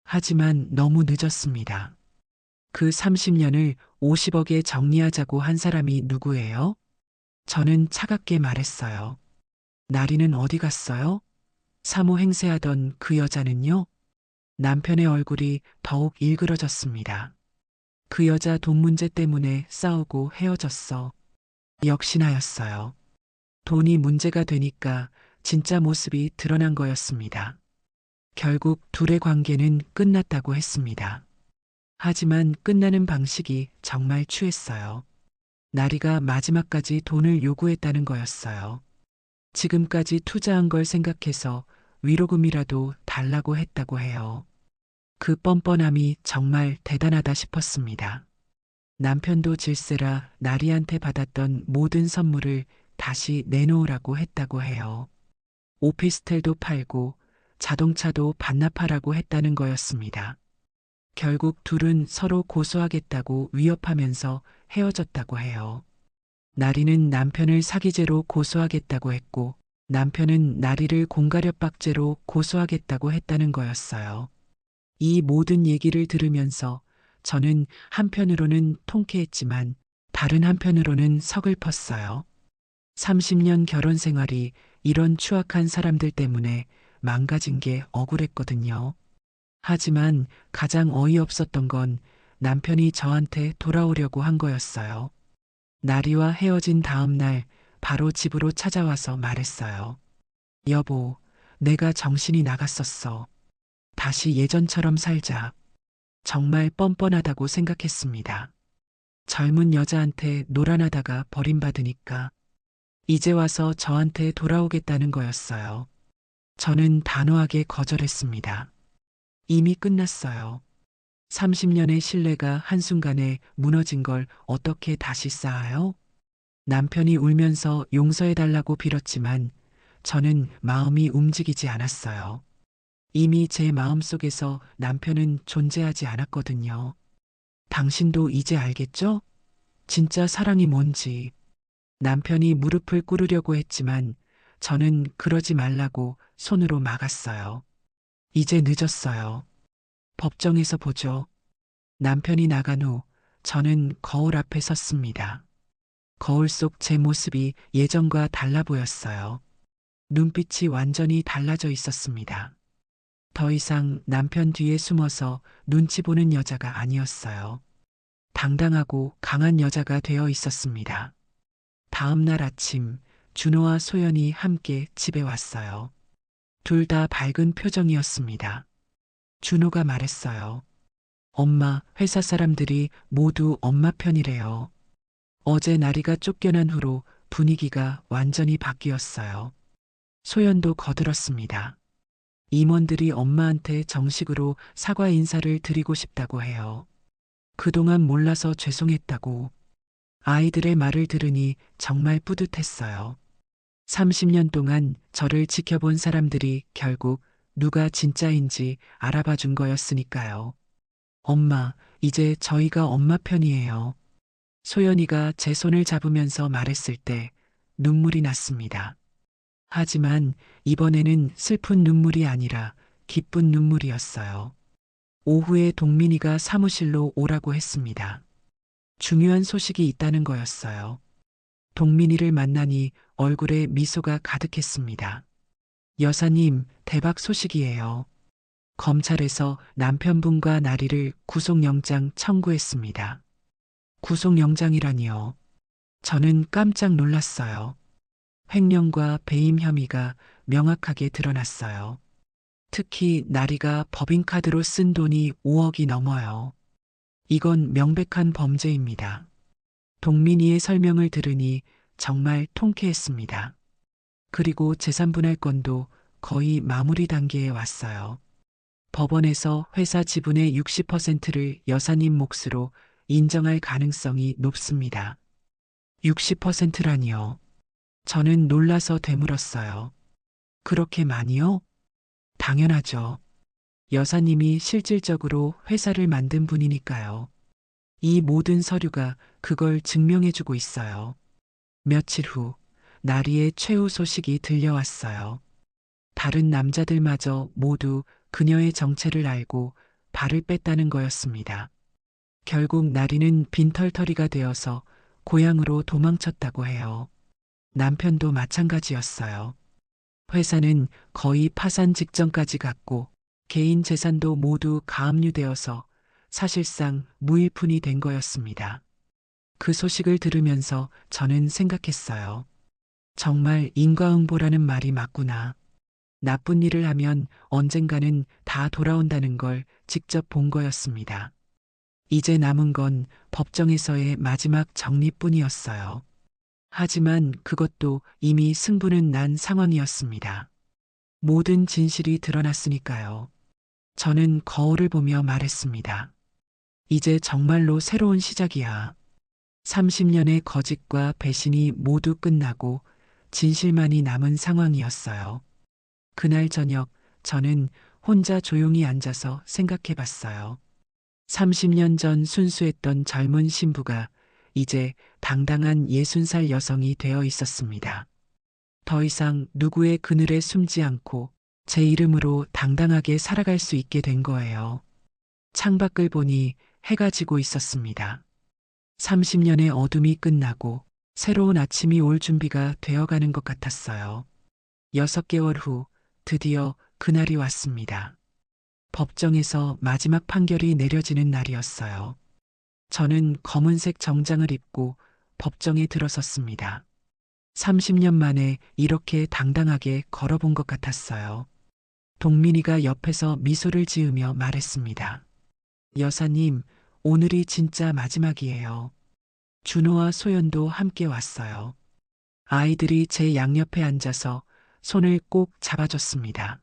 하지만 너무 늦었습니다. 그 30년을 50억에 정리하자고 한 사람이 누구예요? 저는 차갑게 말했어요. 나리는 어디 갔어요? 사모 행세하던 그 여자는요? 남편의 얼굴이 더욱 일그러졌습니다. 그 여자 돈 문제 때문에 싸우고 헤어졌어. 역시나였어요. 돈이 문제가 되니까 진짜 모습이 드러난 거였습니다. 결국 둘의 관계는 끝났다고 했습니다. 하지만 끝나는 방식이 정말 추했어요. 나리가 마지막까지 돈을 요구했다는 거였어요. 지금까지 투자한 걸 생각해서 위로금이라도 달라고 했다고 해요. 그 뻔뻔함이 정말 대단하다 싶었습니다. 남편도 질세라 나리한테 받았던 모든 선물을 다시 내놓으라고 했다고 해요. 오피스텔도 팔고 자동차도 반납하라고 했다는 거였습니다. 결국 둘은 서로 고소하겠다고 위협하면서 헤어졌다고 해요. 나리는 남편을 사기죄로 고소하겠다고 했고 남편은 나리를 공갈협박죄로 고소하겠다고 했다는 거였어요. 이 모든 얘기를 들으면서 저는 한편으로는 통쾌했지만 다른 한편으로는 서글펐어요. 30년 결혼 생활이 이런 추악한 사람들 때문에 망가진 게 억울했거든요. 하지만 가장 어이없었던 건 남편이 저한테 돌아오려고 한 거였어요. 나리와 헤어진 다음 날 바로 집으로 찾아와서 말했어요. 여보, 내가 정신이 나갔었어. 다시 예전처럼 살자. 정말 뻔뻔하다고 생각했습니다. 젊은 여자한테 노란하다가 버림받으니까 이제 와서 저한테 돌아오겠다는 거였어요. 저는 단호하게 거절했습니다. 이미 끝났어요. 30년의 신뢰가 한순간에 무너진 걸 어떻게 다시 쌓아요? 남편이 울면서 용서해달라고 빌었지만 저는 마음이 움직이지 않았어요. 이미 제 마음속에서 남편은 존재하지 않았거든요. 당신도 이제 알겠죠? 진짜 사랑이 뭔지. 남편이 무릎을 꿇으려고 했지만 저는 그러지 말라고 손으로 막았어요. 이제 늦었어요. 법정에서 보죠. 남편이 나간 후 저는 거울 앞에 섰습니다. 거울 속 제 모습이 예전과 달라 보였어요. 눈빛이 완전히 달라져 있었습니다. 더 이상 남편 뒤에 숨어서 눈치 보는 여자가 아니었어요. 당당하고 강한 여자가 되어 있었습니다. 다음 날 아침 준호와 소연이 함께 집에 왔어요. 둘 다 밝은 표정이었습니다. 준호가 말했어요. 엄마, 회사 사람들이 모두 엄마 편이래요. 어제 나리가 쫓겨난 후로 분위기가 완전히 바뀌었어요. 소연도 거들었습니다. 임원들이 엄마한테 정식으로 사과 인사를 드리고 싶다고 해요. 그동안 몰라서 죄송했다고. 아이들의 말을 들으니 정말 뿌듯했어요. 30년 동안 저를 지켜본 사람들이 결국 누가 진짜인지 알아봐 준 거였으니까요. 엄마, 이제 저희가 엄마 편이에요. 소연이가 제 손을 잡으면서 말했을 때 눈물이 났습니다. 하지만 이번에는 슬픈 눈물이 아니라 기쁜 눈물이었어요. 오후에 동민이가 사무실로 오라고 했습니다. 중요한 소식이 있다는 거였어요. 동민이를 만나니 얼굴에 미소가 가득했습니다. 여사님, 대박 소식이에요. 검찰에서 남편분과 나리를 구속영장 청구했습니다. 구속영장이라니요. 저는 깜짝 놀랐어요. 횡령과 배임 혐의가 명확하게 드러났어요. 특히 나리가 법인카드로 쓴 돈이 5억이 넘어요. 이건 명백한 범죄입니다. 동민이의 설명을 들으니 정말 통쾌했습니다. 그리고 재산분할권도 거의 마무리 단계에 왔어요. 법원에서 회사 지분의 60%를 여사님 몫으로 인정할 가능성이 높습니다. 60%라니요. 저는 놀라서 되물었어요. 그렇게 많이요? 당연하죠. 여사님이 실질적으로 회사를 만든 분이니까요. 이 모든 서류가 그걸 증명해주고 있어요. 며칠 후, 나리의 최후 소식이 들려왔어요. 다른 남자들마저 모두 그녀의 정체를 알고 발을 뺐다는 거였습니다. 결국 나리는 빈털터리가 되어서 고향으로 도망쳤다고 해요. 남편도 마찬가지였어요. 회사는 거의 파산 직전까지 갔고 개인 재산도 모두 가압류되어서 사실상 무일푼이 된 거였습니다. 그 소식을 들으면서 저는 생각했어요. 정말 인과응보라는 말이 맞구나. 나쁜 일을 하면 언젠가는 다 돌아온다는 걸 직접 본 거였습니다. 이제 남은 건 법정에서의 마지막 정리뿐이었어요. 하지만 그것도 이미 승부는 난 상황이었습니다. 모든 진실이 드러났으니까요. 저는 거울을 보며 말했습니다. 이제 정말로 새로운 시작이야. 30년의 거짓과 배신이 모두 끝나고 진실만이 남은 상황이었어요. 그날 저녁 저는 혼자 조용히 앉아서 생각해 봤어요. 30년 전 순수했던 젊은 신부가 이제 당당한 60살 여성이 되어 있었습니다. 더 이상 누구의 그늘에 숨지 않고 제 이름으로 당당하게 살아갈 수 있게 된 거예요. 창밖을 보니 해가 지고 있었습니다. 30년의 어둠이 끝나고 새로운 아침이 올 준비가 되어가는 것 같았어요. 6개월 후 드디어 그날이 왔습니다. 법정에서 마지막 판결이 내려지는 날이었어요. 저는 검은색 정장을 입고 법정에 들어섰습니다. 30년 만에 이렇게 당당하게 걸어본 것 같았어요. 동민이가 옆에서 미소를 지으며 말했습니다. 여사님, 오늘이 진짜 마지막이에요. 준호와 소연도 함께 왔어요. 아이들이 제 양옆에 앉아서 손을 꼭 잡아줬습니다.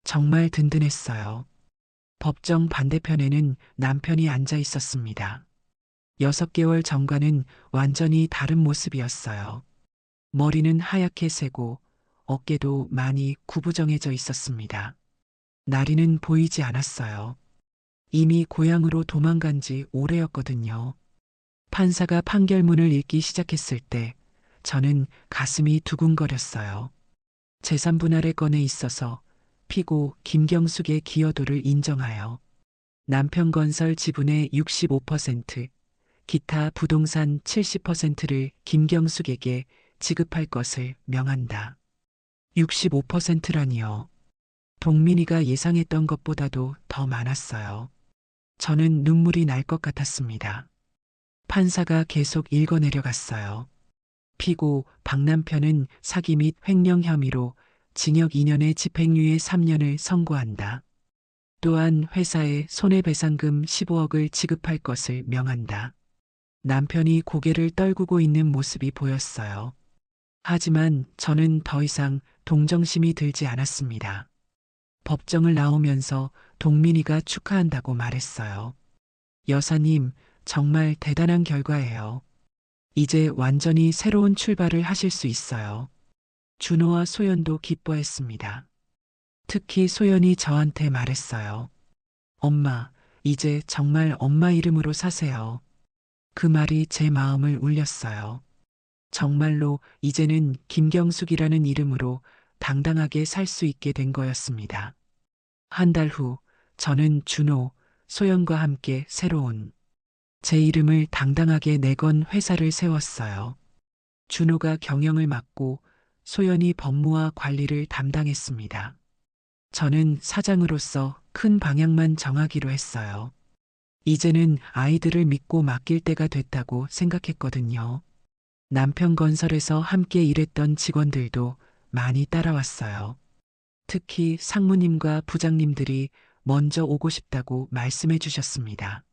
정말 든든했어요. 법정 반대편에는 남편이 앉아 있었습니다. 6개월 전과는 완전히 다른 모습이었어요. 머리는 하얗게 새고 어깨도 많이 구부정해져 있었습니다. 나리는 보이지 않았어요. 이미 고향으로 도망간 지 오래였거든요. 판사가 판결문을 읽기 시작했을 때 저는 가슴이 두근거렸어요. 재산분할의 건에 있어서 피고 김경숙의 기여도를 인정하여 남편건설 지분의 65%, 기타 부동산 70%를 김경숙에게 지급할 것을 명한다. 65%라니요. 동민이가 예상했던 것보다도 더 많았어요. 저는 눈물이 날 것 같았습니다. 판사가 계속 읽어내려갔어요. 피고 박 남편은 사기 및 횡령 혐의로 징역 2년에 집행유예 3년을 선고한다. 또한 회사에 손해배상금 15억을 지급할 것을 명한다. 남편이 고개를 떨구고 있는 모습이 보였어요. 하지만 저는 더 이상 동정심이 들지 않았습니다. 법정을 나오면서 동민이가 축하한다고 말했어요. 여사님, 정말 대단한 결과예요. 이제 완전히 새로운 출발을 하실 수 있어요. 준호와 소연도 기뻐했습니다. 특히 소연이 저한테 말했어요. 엄마, 이제 정말 엄마 이름으로 사세요. 그 말이 제 마음을 울렸어요. 정말로 이제는 김경숙이라는 이름으로 당당하게 살 수 있게 된 거였습니다. 한 달 후, 저는 준호, 소연과 함께 새로운 제 이름을 당당하게 내건 회사를 세웠어요. 준호가 경영을 맡고 소연이 법무와 관리를 담당했습니다. 저는 사장으로서 큰 방향만 정하기로 했어요. 이제는 아이들을 믿고 맡길 때가 됐다고 생각했거든요. 남편건설에서 함께 일했던 직원들도 많이 따라왔어요. 특히 상무님과 부장님들이 먼저 오고 싶다고 말씀해 주셨습니다.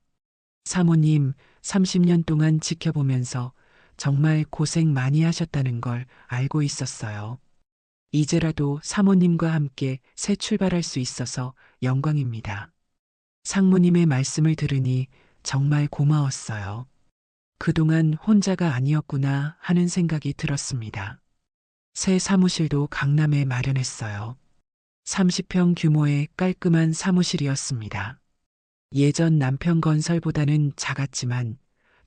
사모님, 30년 동안 지켜보면서 정말 고생 많이 하셨다는 걸 알고 있었어요. 이제라도 사모님과 함께 새 출발할 수 있어서 영광입니다. 상무님의 말씀을 들으니 정말 고마웠어요. 그동안 혼자가 아니었구나 하는 생각이 들었습니다. 새 사무실도 강남에 마련했어요. 30평 규모의 깔끔한 사무실이었습니다. 예전 남편 건설보다는 작았지만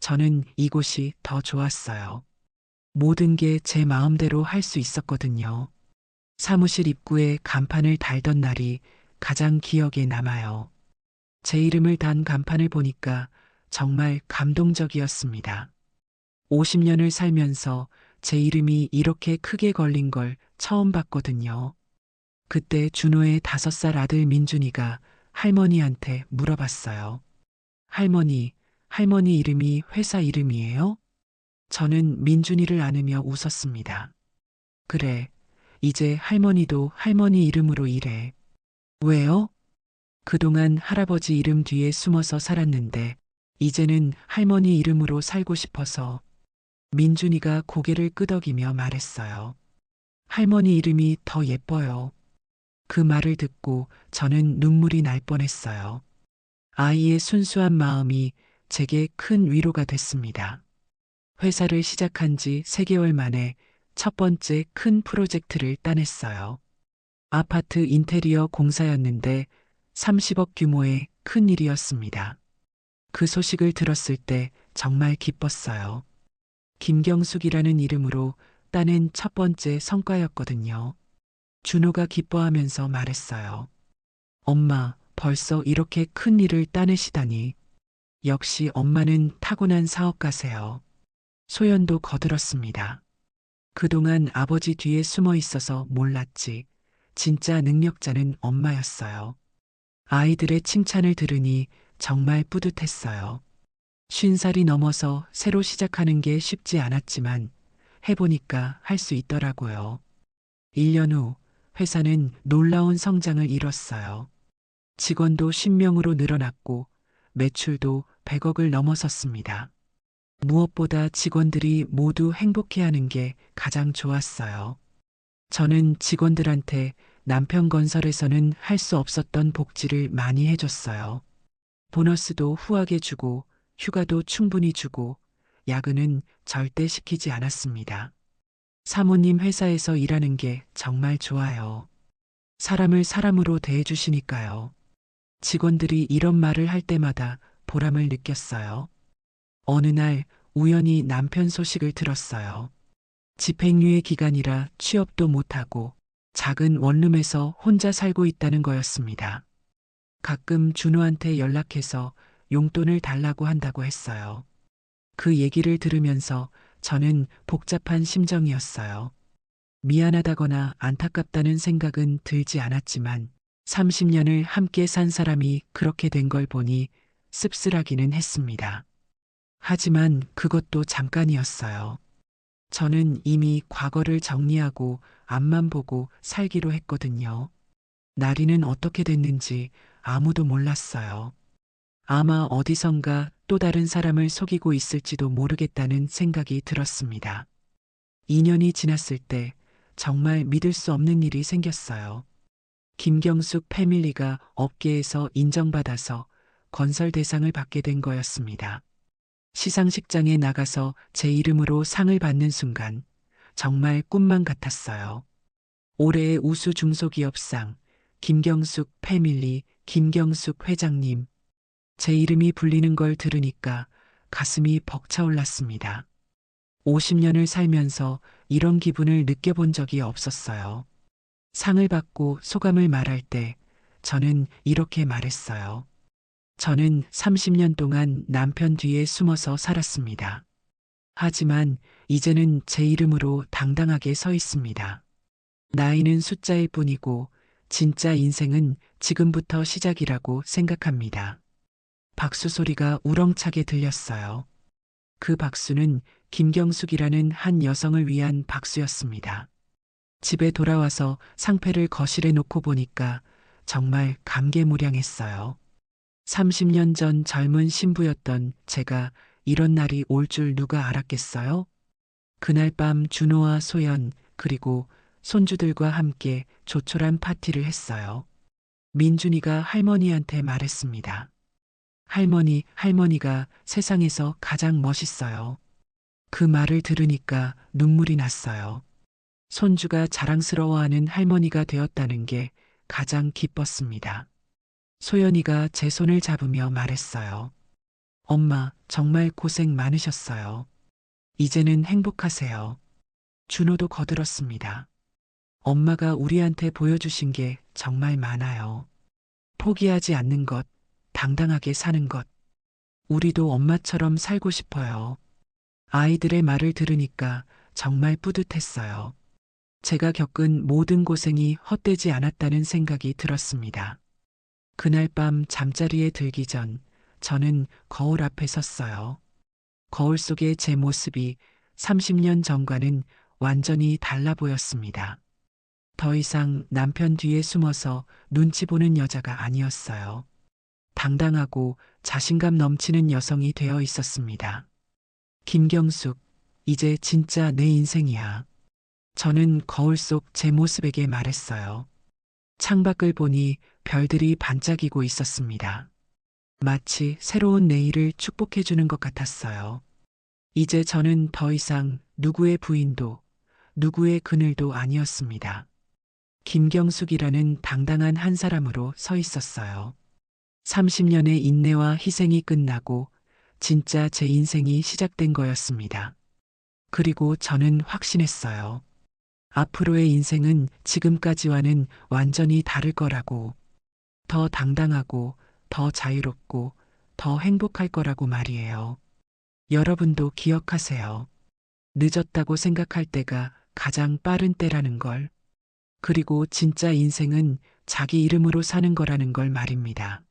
저는 이곳이 더 좋았어요. 모든 게 제 마음대로 할 수 있었거든요. 사무실 입구에 간판을 달던 날이 가장 기억에 남아요. 제 이름을 단 간판을 보니까 정말 감동적이었습니다. 50년을 살면서 제 이름이 이렇게 크게 걸린 걸 처음 봤거든요. 그때 준호의 5살 아들 민준이가 할머니한테 물어봤어요. 할머니 이름이 회사 이름이에요? 저는 민준이를 안으며 웃었습니다. 그래, 이제 할머니도 할머니 이름으로 일해. 왜요? 그동안 할아버지 이름 뒤에 숨어서 살았는데, 이제는 할머니 이름으로 살고 싶어서. 민준이가 고개를 끄덕이며 말했어요. 할머니 이름이 더 예뻐요. 그 말을 듣고 저는 눈물이 날 뻔했어요. 아이의 순수한 마음이 제게 큰 위로가 됐습니다. 회사를 시작한 지 3개월 만에 첫 번째 큰 프로젝트를 따냈어요. 아파트 인테리어 공사였는데 30억 규모의 큰 일이었습니다. 그 소식을 들었을 때 정말 기뻤어요. 김경숙이라는 이름으로 따낸 첫 번째 성과였거든요. 준호가 기뻐하면서 말했어요. 엄마, 벌써 이렇게 큰 일을 따내시다니. 역시 엄마는 타고난 사업가세요. 소연도 거들었습니다. 그동안 아버지 뒤에 숨어 있어서 몰랐지. 진짜 능력자는 엄마였어요. 아이들의 칭찬을 들으니 정말 뿌듯했어요. 50살이 넘어서 새로 시작하는 게 쉽지 않았지만 해보니까 할 수 있더라고요. 1년 후 회사는 놀라운 성장을 이뤘어요. 직원도 10명으로 늘어났고 매출도 100억을 넘어섰습니다. 무엇보다 직원들이 모두 행복해하는 게 가장 좋았어요. 저는 직원들한테 남편 건설에서는 할 수 없었던 복지를 많이 해줬어요. 보너스도 후하게 주고 휴가도 충분히 주고 야근은 절대 시키지 않았습니다. 사모님 회사에서 일하는 게 정말 좋아요. 사람을 사람으로 대해주시니까요. 직원들이 이런 말을 할 때마다 보람을 느꼈어요. 어느 날 우연히 남편 소식을 들었어요. 집행유예 기간이라 취업도 못하고 작은 원룸에서 혼자 살고 있다는 거였습니다. 가끔 준호한테 연락해서 용돈을 달라고 한다고 했어요. 그 얘기를 들으면서 저는 복잡한 심정이었어요. 미안하다거나 안타깝다는 생각은 들지 않았지만 30년을 함께 산 사람이 그렇게 된 걸 보니 씁쓸하기는 했습니다. 하지만 그것도 잠깐이었어요. 저는 이미 과거를 정리하고 앞만 보고 살기로 했거든요. 나리는 어떻게 됐는지 아무도 몰랐어요. 아마 어디선가 또 다른 사람을 속이고 있을지도 모르겠다는 생각이 들었습니다. 2년이 지났을 때 정말 믿을 수 없는 일이 생겼어요. 김경숙 패밀리가 업계에서 인정받아서 건설 대상을 받게 된 거였습니다. 시상식장에 나가서 제 이름으로 상을 받는 순간 정말 꿈만 같았어요. 올해의 우수 중소기업상, 김경숙 패밀리, 김경숙 회장님. 제 이름이 불리는 걸 들으니까 가슴이 벅차올랐습니다. 50년을 살면서 이런 기분을 느껴본 적이 없었어요. 상을 받고 소감을 말할 때 저는 이렇게 말했어요. 저는 30년 동안 남편 뒤에 숨어서 살았습니다. 하지만 이제는 제 이름으로 당당하게 서 있습니다. 나이는 숫자일 뿐이고 진짜 인생은 지금부터 시작이라고 생각합니다. 박수 소리가 우렁차게 들렸어요. 그 박수는 김경숙이라는 한 여성을 위한 박수였습니다. 집에 돌아와서 상패를 거실에 놓고 보니까 정말 감개무량했어요. 30년 전 젊은 신부였던 제가 이런 날이 올 줄 누가 알았겠어요? 그날 밤 준호와 소연 그리고 손주들과 함께 조촐한 파티를 했어요. 민준이가 할머니한테 말했습니다. 할머니가 세상에서 가장 멋있어요. 그 말을 들으니까 눈물이 났어요. 손주가 자랑스러워하는 할머니가 되었다는 게 가장 기뻤습니다. 소연이가 제 손을 잡으며 말했어요. 엄마, 정말 고생 많으셨어요. 이제는 행복하세요. 준호도 거들었습니다. 엄마가 우리한테 보여주신 게 정말 많아요. 포기하지 않는 것, 당당하게 사는 것. 우리도 엄마처럼 살고 싶어요. 아이들의 말을 들으니까 정말 뿌듯했어요. 제가 겪은 모든 고생이 헛되지 않았다는 생각이 들었습니다. 그날 밤 잠자리에 들기 전 저는 거울 앞에 섰어요. 거울 속의 제 모습이 30년 전과는 완전히 달라 보였습니다. 더 이상 남편 뒤에 숨어서 눈치 보는 여자가 아니었어요. 당당하고 자신감 넘치는 여성이 되어 있었습니다. 김경숙, 이제 진짜 내 인생이야. 저는 거울 속 제 모습에게 말했어요. 창밖을 보니 별들이 반짝이고 있었습니다. 마치 새로운 내일을 축복해주는 것 같았어요. 이제 저는 더 이상 누구의 부인도, 누구의 그늘도 아니었습니다. 김경숙이라는 당당한 한 사람으로 서 있었어요. 30년의 인내와 희생이 끝나고 진짜 제 인생이 시작된 거였습니다. 그리고 저는 확신했어요. 앞으로의 인생은 지금까지와는 완전히 다를 거라고. 더 당당하고, 더 자유롭고, 더 행복할 거라고 말이에요. 여러분도 기억하세요. 늦었다고 생각할 때가 가장 빠른 때라는 걸. 그리고 진짜 인생은 자기 이름으로 사는 거라는 걸 말입니다.